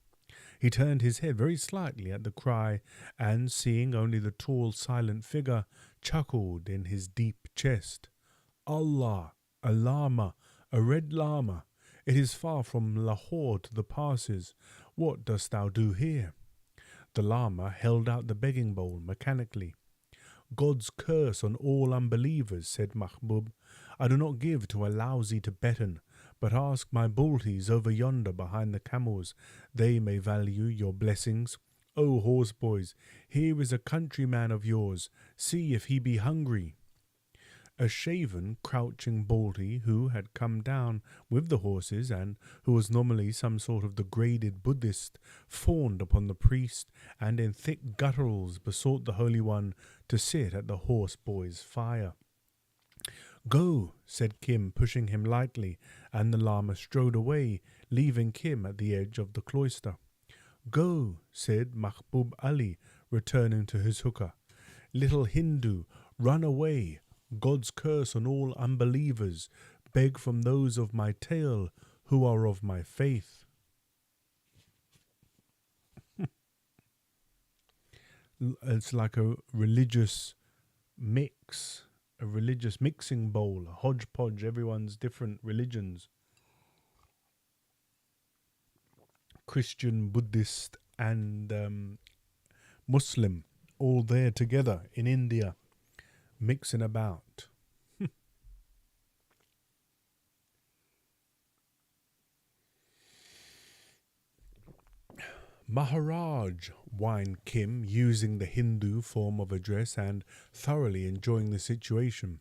He turned his head very slightly at the cry, and, seeing only the tall, silent figure, chuckled in his deep chest. "Allah, a lama, a red lama. It is far from Lahore to the passes. What dost thou do here?" The lama held out the begging bowl mechanically. "God's curse on all unbelievers," said Mahbub. "I do not give to a lousy Tibetan, but ask my bulties over yonder behind the camels. They may value your blessings. O horse boys, here is a countryman of yours. See if he be hungry." A shaven, crouching baldy who had come down with the horses and who was normally some sort of degraded Buddhist fawned upon the priest and in thick gutturals besought the Holy One to sit at the horse boy's fire. "Go," said Kim, pushing him lightly, and the lama strode away, leaving Kim at the edge of the cloister. "Go," said Mahbub Ali, returning to his hookah. "Little Hindu, run away. God's curse on all unbelievers. Beg from those of my tale who are of my faith." It's like a religious mix, a religious mixing bowl, a hodgepodge, everyone's different religions. Christian, Buddhist, and Muslim, all there together in India, mixing about. "Maharaj," whined Kim, using the Hindu form of address and thoroughly enjoying the situation.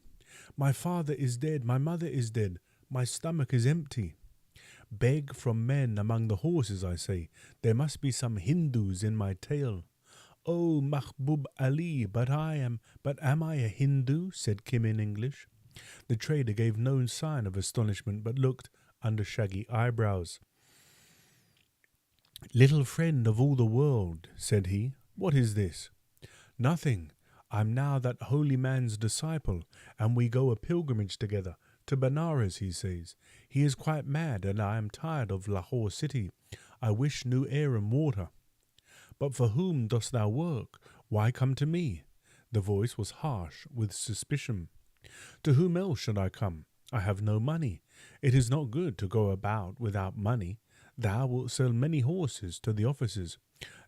"My father is dead, my mother is dead, my stomach is empty. Beg from men among the horses, I say. There must be some Hindus in my tale." "Oh, Mahbub Ali, but am I a Hindu?" said Kim in English. The trader gave no sign of astonishment, but looked under shaggy eyebrows. "Little friend of all the world," said he, "what is this?" "Nothing. I'm now that holy man's disciple, and we go a pilgrimage together to Benares, he says. He is quite mad, and I am tired of Lahore city. I wish new air and water." "But for whom dost thou work? Why come to me?" The voice was harsh with suspicion. "To whom else should I come? I have no money. It is not good to go about without money. Thou wilt sell many horses to the officers.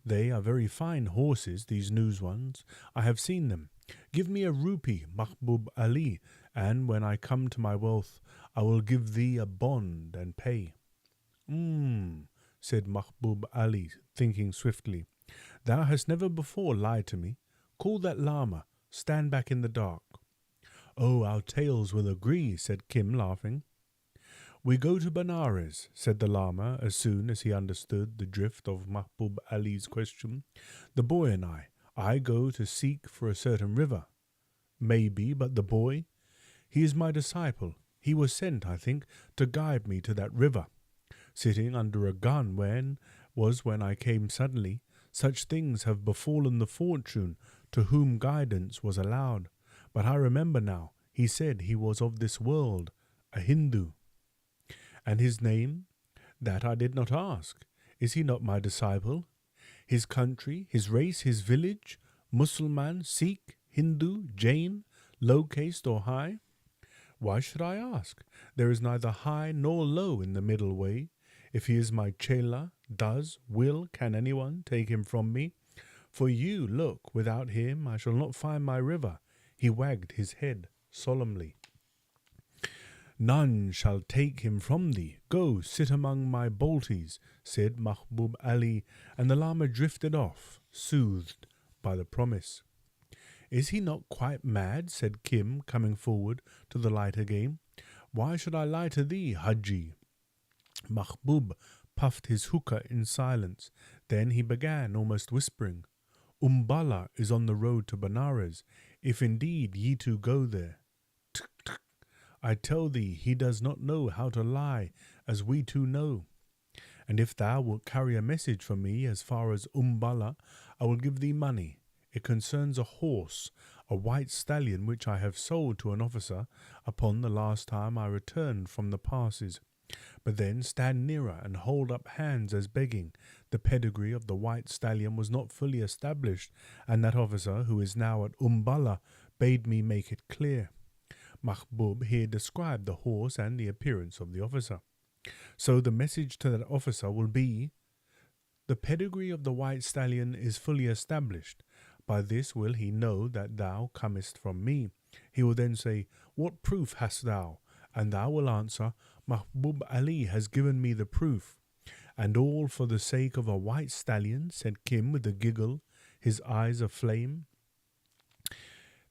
They are very fine horses, these news ones. I have seen them. Give me a rupee, Mahbub Ali, and when I come to my wealth, I will give thee a bond and pay." Said Mahbub Ali, thinking swiftly. "Thou hast never before lied to me. Call that lama. Stand back in the dark." "Oh, our tales will agree," said Kim, laughing. "We go to Benares," said the lama, as soon as he understood the drift of Mahbub Ali's question. "The boy and I go to seek for a certain river." "Maybe, but the boy?" "He is my disciple. He was sent, I think, to guide me to that river. Sitting under a gun when I came suddenly. Such things have befallen the fortune to whom guidance was allowed. But I remember now, he said he was of this world, a Hindu." "And his name?" "That I did not ask. Is he not my disciple? His country, his race, his village? Mussulman, Sikh, Hindu, Jain, low caste or high?" "Why should I ask? There is neither high nor low in the middle way. If he is my chela, can anyone take him from me? For you, look, without him I shall not find my river." He wagged his head solemnly. "None shall take him from thee. Go, sit among my bolties," said Mahbub Ali, and the Lama drifted off, soothed by the promise. "Is he not quite mad?" said Kim, coming forward to the light again. "Why should I lie to thee, Haji?" Mahbub puffed his hookah in silence. Then he began, almost whispering, "Umballa is on the road to Benares, if indeed ye two go there. I tell thee, he does not know how to lie, as we two know. And if thou wilt carry a message for me as far as Umballa, I will give thee money. It concerns a horse, a white stallion which I have sold to an officer upon the last time I returned from the passes. But then stand nearer and hold up hands as begging. The pedigree of the white stallion was not fully established, and that officer, who is now at Umballa, bade me make it clear." Mahbub here described the horse and the appearance of the officer. "So the message to that officer will be, the pedigree of the white stallion is fully established. By this will he know that thou comest from me. He will then say, What proof hast thou? And thou will answer, Mahbub Ali has given me the proof. And all for the sake of a white stallion," said Kim with a giggle, his eyes aflame.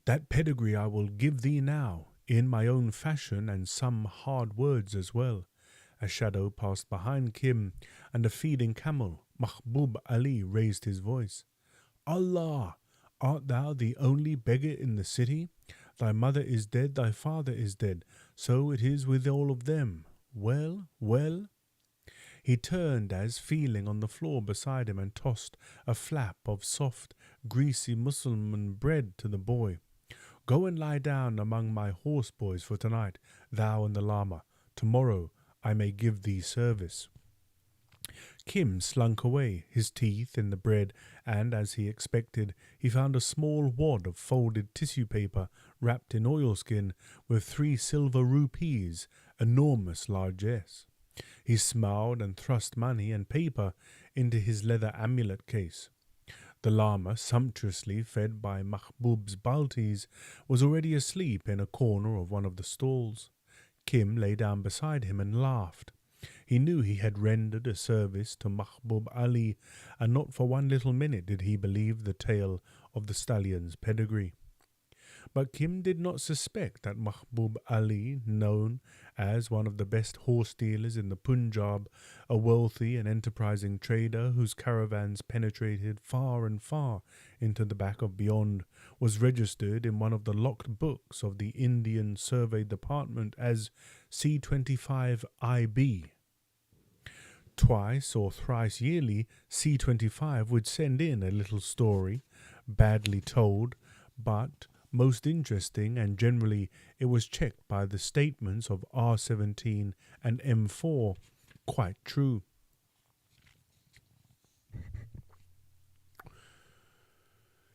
"That pedigree I will give thee now, in my own fashion, and some hard words as well." A shadow passed behind Kim and a feeding camel. Mahbub Ali raised his voice. "Allah! Art thou the only beggar in the city? Thy mother is dead, thy father is dead. So it is with all of them. Well, well?" He turned as, feeling on the floor beside him, and tossed a flap of soft, greasy Mussulman bread to the boy. "Go and lie down among my horse boys for tonight, thou and the Lama. Tomorrow I may give thee service." Kim slunk away, his teeth in the bread, and, as he expected, he found a small wad of folded tissue paper wrapped in oilskin with 3 silver rupees, enormous largesse. He smiled and thrust money and paper into his leather amulet case. The Lama, sumptuously fed by Mahbub's baltis, was already asleep in a corner of one of the stalls. Kim lay down beside him and laughed. He knew he had rendered a service to Mahbub Ali, and not for one little minute did he believe the tale of the stallion's pedigree. But Kim did not suspect that Mahbub Ali, known as one of the best horse dealers in the Punjab, a wealthy and enterprising trader whose caravans penetrated far and far into the back of beyond, was registered in one of the locked books of the Indian Survey Department as C25 IB. Twice or thrice yearly, C25 would send in a little story, badly told, but most interesting, and generally it was checked by the statements of R17 and M4, quite true.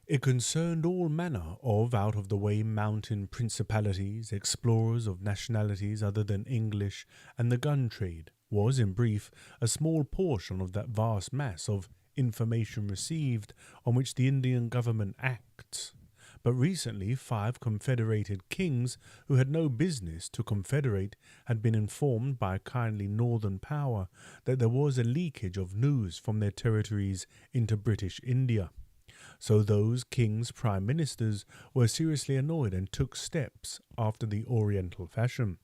It concerned all manner of out-of-the-way mountain principalities, explorers of nationalities other than English, and the gun trade was, in brief, a small portion of that vast mass of information received on which the Indian government acts. But recently 5 confederated kings who had no business to confederate had been informed by a kindly northern power that there was a leakage of news from their territories into British India. So those kings' prime ministers were seriously annoyed and took steps after the Oriental fashion.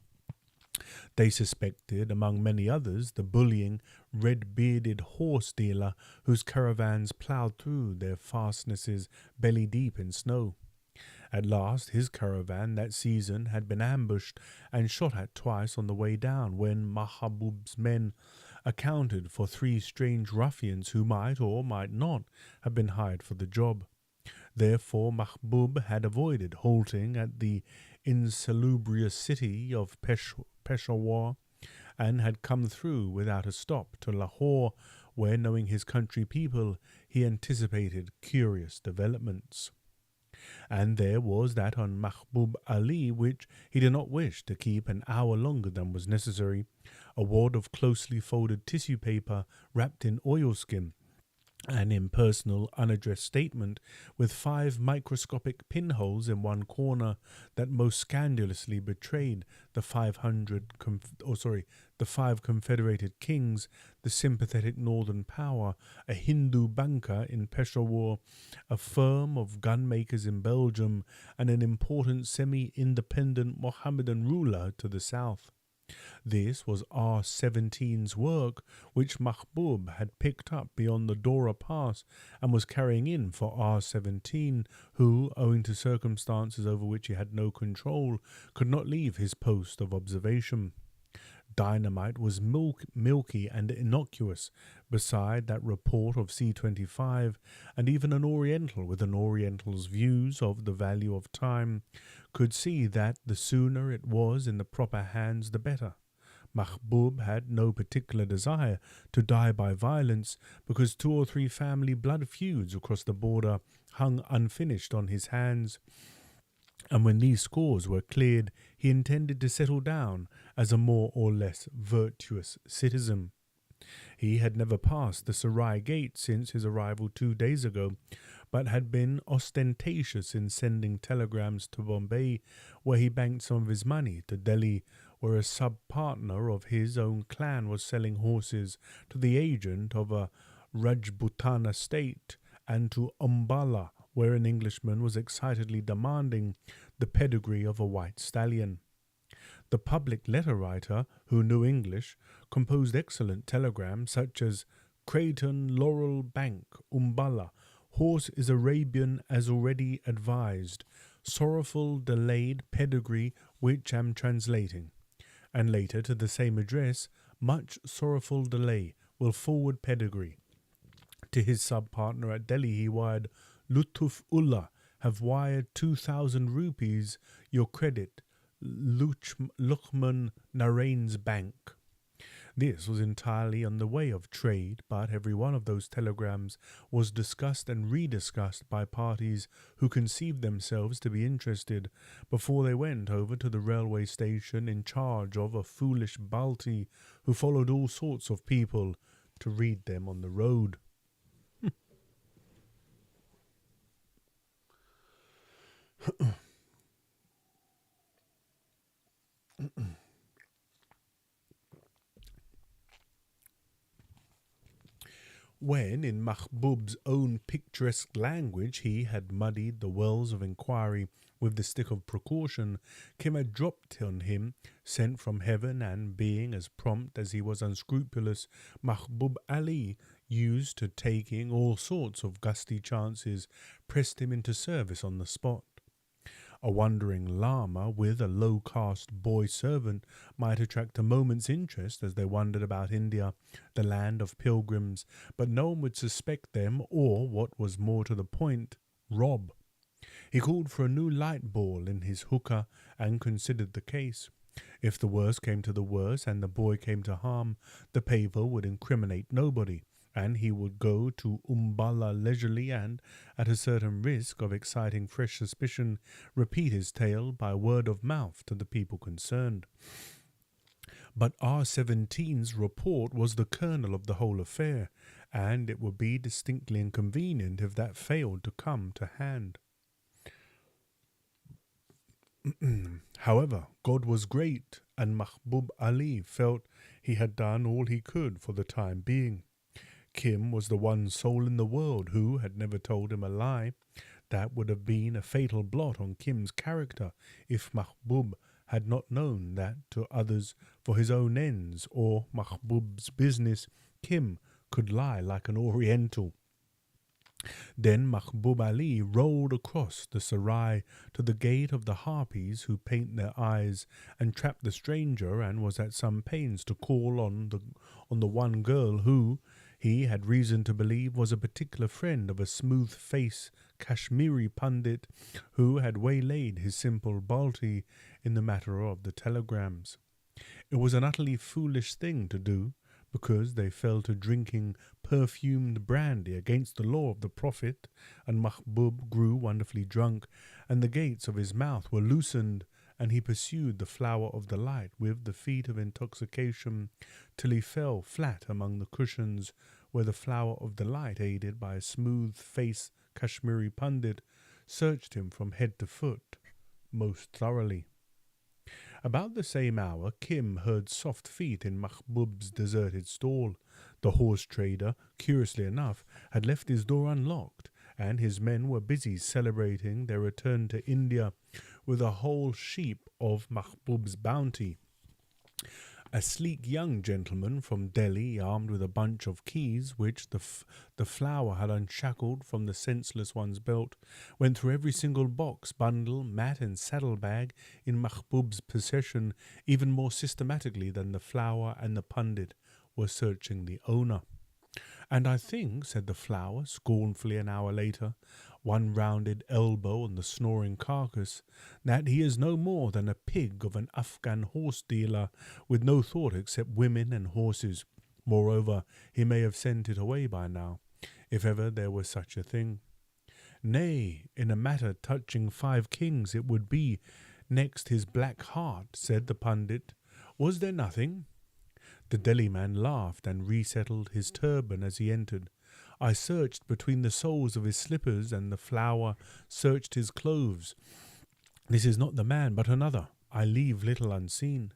They suspected, among many others, the bullying, red-bearded horse dealer whose caravans ploughed through their fastnesses belly-deep in snow. At last his caravan that season had been ambushed and shot at twice on the way down, when Mahbub's men accounted for 3 strange ruffians who might or might not have been hired for the job. Therefore Mahbub had avoided halting at the insalubrious city of Peshawar, and had come through without a stop to Lahore, where, knowing his country people, he anticipated curious developments. And there was that on Mahbub Ali which he did not wish to keep an hour longer than was necessary, a wad of closely folded tissue paper wrapped in oilskin, An impersonal, unaddressed statement with 5 microscopic pinholes in one corner that most scandalously betrayed the 5 confederated kings, the sympathetic northern power, a Hindu banker in Peshawar, a firm of gunmakers in Belgium, and an important semi-independent Mohammedan ruler to the south. This was R17's work, which Mahbub had picked up beyond the Dora Pass and was carrying in for R17, who, owing to circumstances over which he had no control, could not leave his post of observation. Dynamite was milky and innocuous, beside that report of C-25, and even an Oriental with an Oriental's views of the value of time could see that the sooner it was in the proper hands the better. Mahbub had no particular desire to die by violence because 2 or 3 family blood feuds across the border hung unfinished on his hands, and when these scores were cleared, he intended to settle down as a more or less virtuous citizen. He had never passed the Sarai Gate since his arrival 2 days ago, but had been ostentatious in sending telegrams to Bombay, where he banked some of his money, to Delhi, where a sub-partner of his own clan was selling horses to the agent of a Rajputana estate, and to Umballa, where an Englishman was excitedly demanding the pedigree of a white stallion. The public letter writer, who knew English, composed excellent telegrams such as Creighton, Laurel Bank, Umballa, horse is Arabian as already advised, sorrowful delayed pedigree which am translating. And later to the same address, much sorrowful delay, will forward pedigree. To his sub-partner at Delhi he wired, Lutuf Ullah, have wired 2,000 rupees, your credit, Luchman Narain's bank. This was entirely on the way of trade, but every one of those telegrams was discussed and rediscussed by parties who conceived themselves to be interested before they went over to the railway station in charge of a foolish Balti who followed all sorts of people to read them on the road. When, in Mahbub's own picturesque language, he had muddied the wells of inquiry with the stick of precaution, Kim had dropped on him, sent from heaven, and being as prompt as he was unscrupulous, Mahbub Ali, used to taking all sorts of gusty chances, pressed him into service on the spot. A wandering lama with a low-caste boy servant might attract a moment's interest as they wandered about India, the land of pilgrims, but no one would suspect them or, what was more to the point, rob. He called for a new light ball in his hookah and considered the case. If the worst came to the worst and the boy came to harm, the paver would incriminate nobody, and he would go to Umballa leisurely and, at a certain risk of exciting fresh suspicion, repeat his tale by word of mouth to the people concerned. But R17's report was the kernel of the whole affair, and it would be distinctly inconvenient if that failed to come to hand. However, God was great, and Mahbub Ali felt he had done all he could for the time being. Kim was the one soul in the world who had never told him a lie. That would have been a fatal blot on Kim's character if Mahbub had not known that to others for his own ends or Mahbub's business, Kim could lie like an Oriental. Then Mahbub Ali rolled across the Sarai to the gate of the harpies who paint their eyes and trapped the stranger, and was at some pains to call on the one girl who, he had reason to believe, was a particular friend of a smooth-faced Kashmiri pundit who had waylaid his simple Balti in the matter of the telegrams. It was an utterly foolish thing to do, because they fell to drinking perfumed brandy against the law of the Prophet, and Mahbub grew wonderfully drunk, and the gates of his mouth were loosened, and he pursued the flower of the light with the feet of intoxication till he fell flat among the cushions, where the flower of delight, aided by a smooth-faced Kashmiri pundit, searched him from head to foot most thoroughly. About the same hour, Kim heard soft feet in Mahbub's deserted stall. The horse trader, curiously enough, had left his door unlocked, and his men were busy celebrating their return to India with a whole sheep of Mahbub's bounty. A sleek young gentleman from Delhi, armed with a bunch of keys which the flower had unshackled from the senseless one's belt, went through every single box, bundle, mat and saddlebag in Mahbub's possession even more systematically than the flower and the pundit were searching the owner. "And I think," said the flower scornfully an hour later, one rounded elbow on the snoring carcass, "that he is no more than a pig of an Afghan horse dealer, with no thought except women and horses. Moreover, he may have sent it away by now, if ever there was such a thing. Nay, in a matter touching 5 kings it would be next his black heart," said the pundit. "Was there nothing?" The Delhi man laughed and resettled his turban as he entered. "I searched between the soles of his slippers, and the flower searched his clothes. This is not the man, but another. I leave little unseen."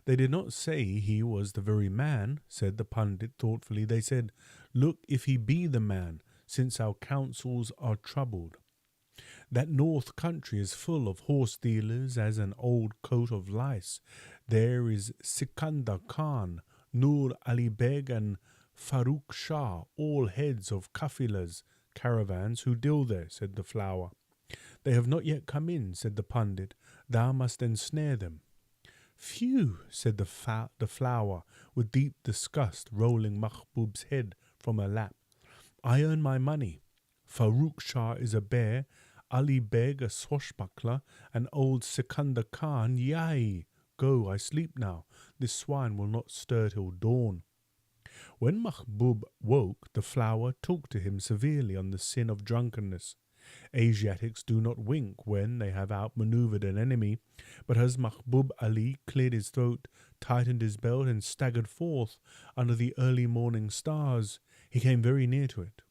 "They did not say he was the very man," said the pundit thoughtfully. "They said, 'Look if he be the man, since our counsels are troubled.' That north country is full of horse dealers as an old coat of lice. There is Sikandar Khan, Nur Ali Beg and Farooq Shah, all heads of kafilas, caravans, who deal there," said the flower. "They have not yet come in," said the pundit. "Thou must ensnare them." "Phew," said the flower, with deep disgust, rolling Mahbub's head from her lap. "I earn my money. Farooq Shah is a bear, Ali Beg a swashbuckler, and old Sikandar Khan, yai! Go, I sleep now. This swine will not stir till dawn." When Mahbub woke, the flower talked to him severely on the sin of drunkenness. Asiatics do not wink when they have outmaneuvered an enemy, but as Mahbub Ali cleared his throat, tightened his belt, and staggered forth under the early morning stars, he came very near to it.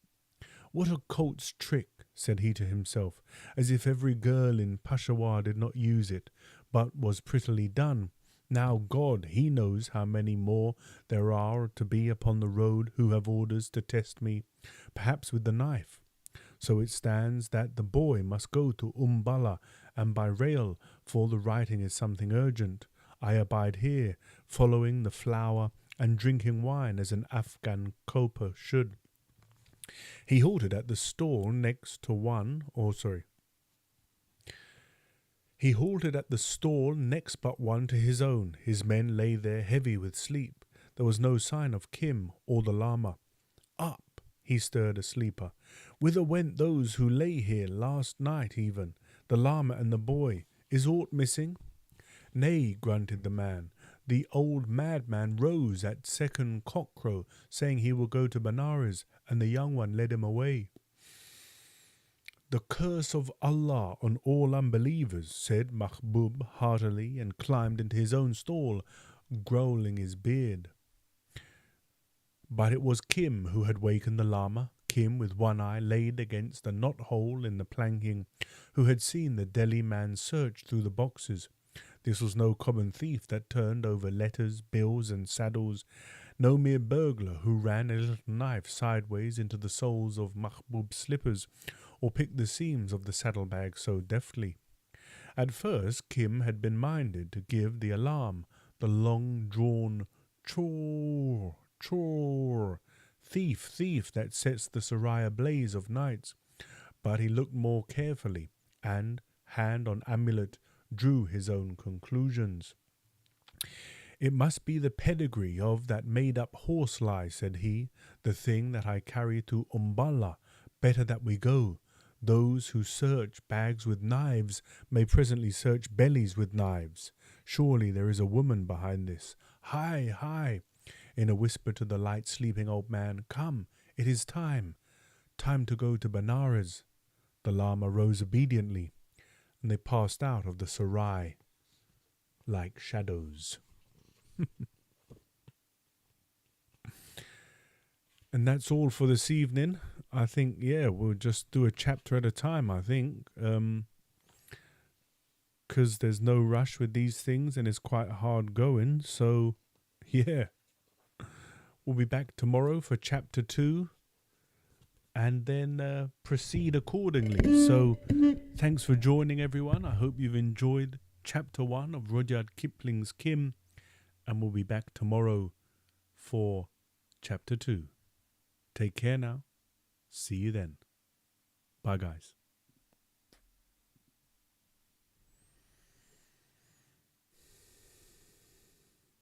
"What a colt's trick," said he to himself, as if every girl in Peshawar did not use it, but was prettily done. "Now God, he knows how many more there are to be upon the road who have orders to test me, perhaps with the knife. So it stands that the boy must go to Umballa and by rail, for the writing is something urgent. I abide here, following the flower and drinking wine as an Afghan coper should." He halted at the stall next but one to his own. His men lay there heavy with sleep. There was no sign of Kim or the lama. "Up!" he stirred a sleeper. "Whither went those who lay here last night even? The lama and the boy. Is aught missing?" "Nay," grunted the man. "The old madman rose at second cockcrow, saying he will go to Benares, and the young one led him away." "The curse of Allah on all unbelievers," said Mahbub heartily, and climbed into his own stall, growling his beard. But it was Kim who had wakened the lama, Kim with one eye laid against a knot-hole in the planking, who had seen the Delhi man search through the boxes. This was no common thief that turned over letters, bills and saddles, no mere burglar who ran a little knife sideways into the soles of Mahbub's slippers, or picked the seams of the saddlebag so deftly. At first Kim had been minded to give the alarm, the long-drawn chor, chor, thief, thief, that sets the Sarai ablaze of nights, but he looked more carefully, and, hand on amulet, drew his own conclusions. "It must be the pedigree of that made-up horse-lie," said he, "the thing that I carry to Umballa. Better that we go. Those who search bags with knives may presently search bellies with knives. Surely there is a woman behind this. Hi, hi!" In a whisper to the light sleeping old man, "Come, it is time. Time to go to Benares." The lama rose obediently, and they passed out of the Sarai like shadows. And that's all for this evening. I think, yeah, we'll just do a chapter at a time, I think. Because there's no rush with these things and it's quite hard going. So, yeah. We'll be back tomorrow for chapter 2 and then proceed accordingly. So, thanks for joining, everyone. I hope you've enjoyed chapter 1 of Rudyard Kipling's Kim, and we'll be back tomorrow for chapter 2. Take care now. See you then. Bye, guys.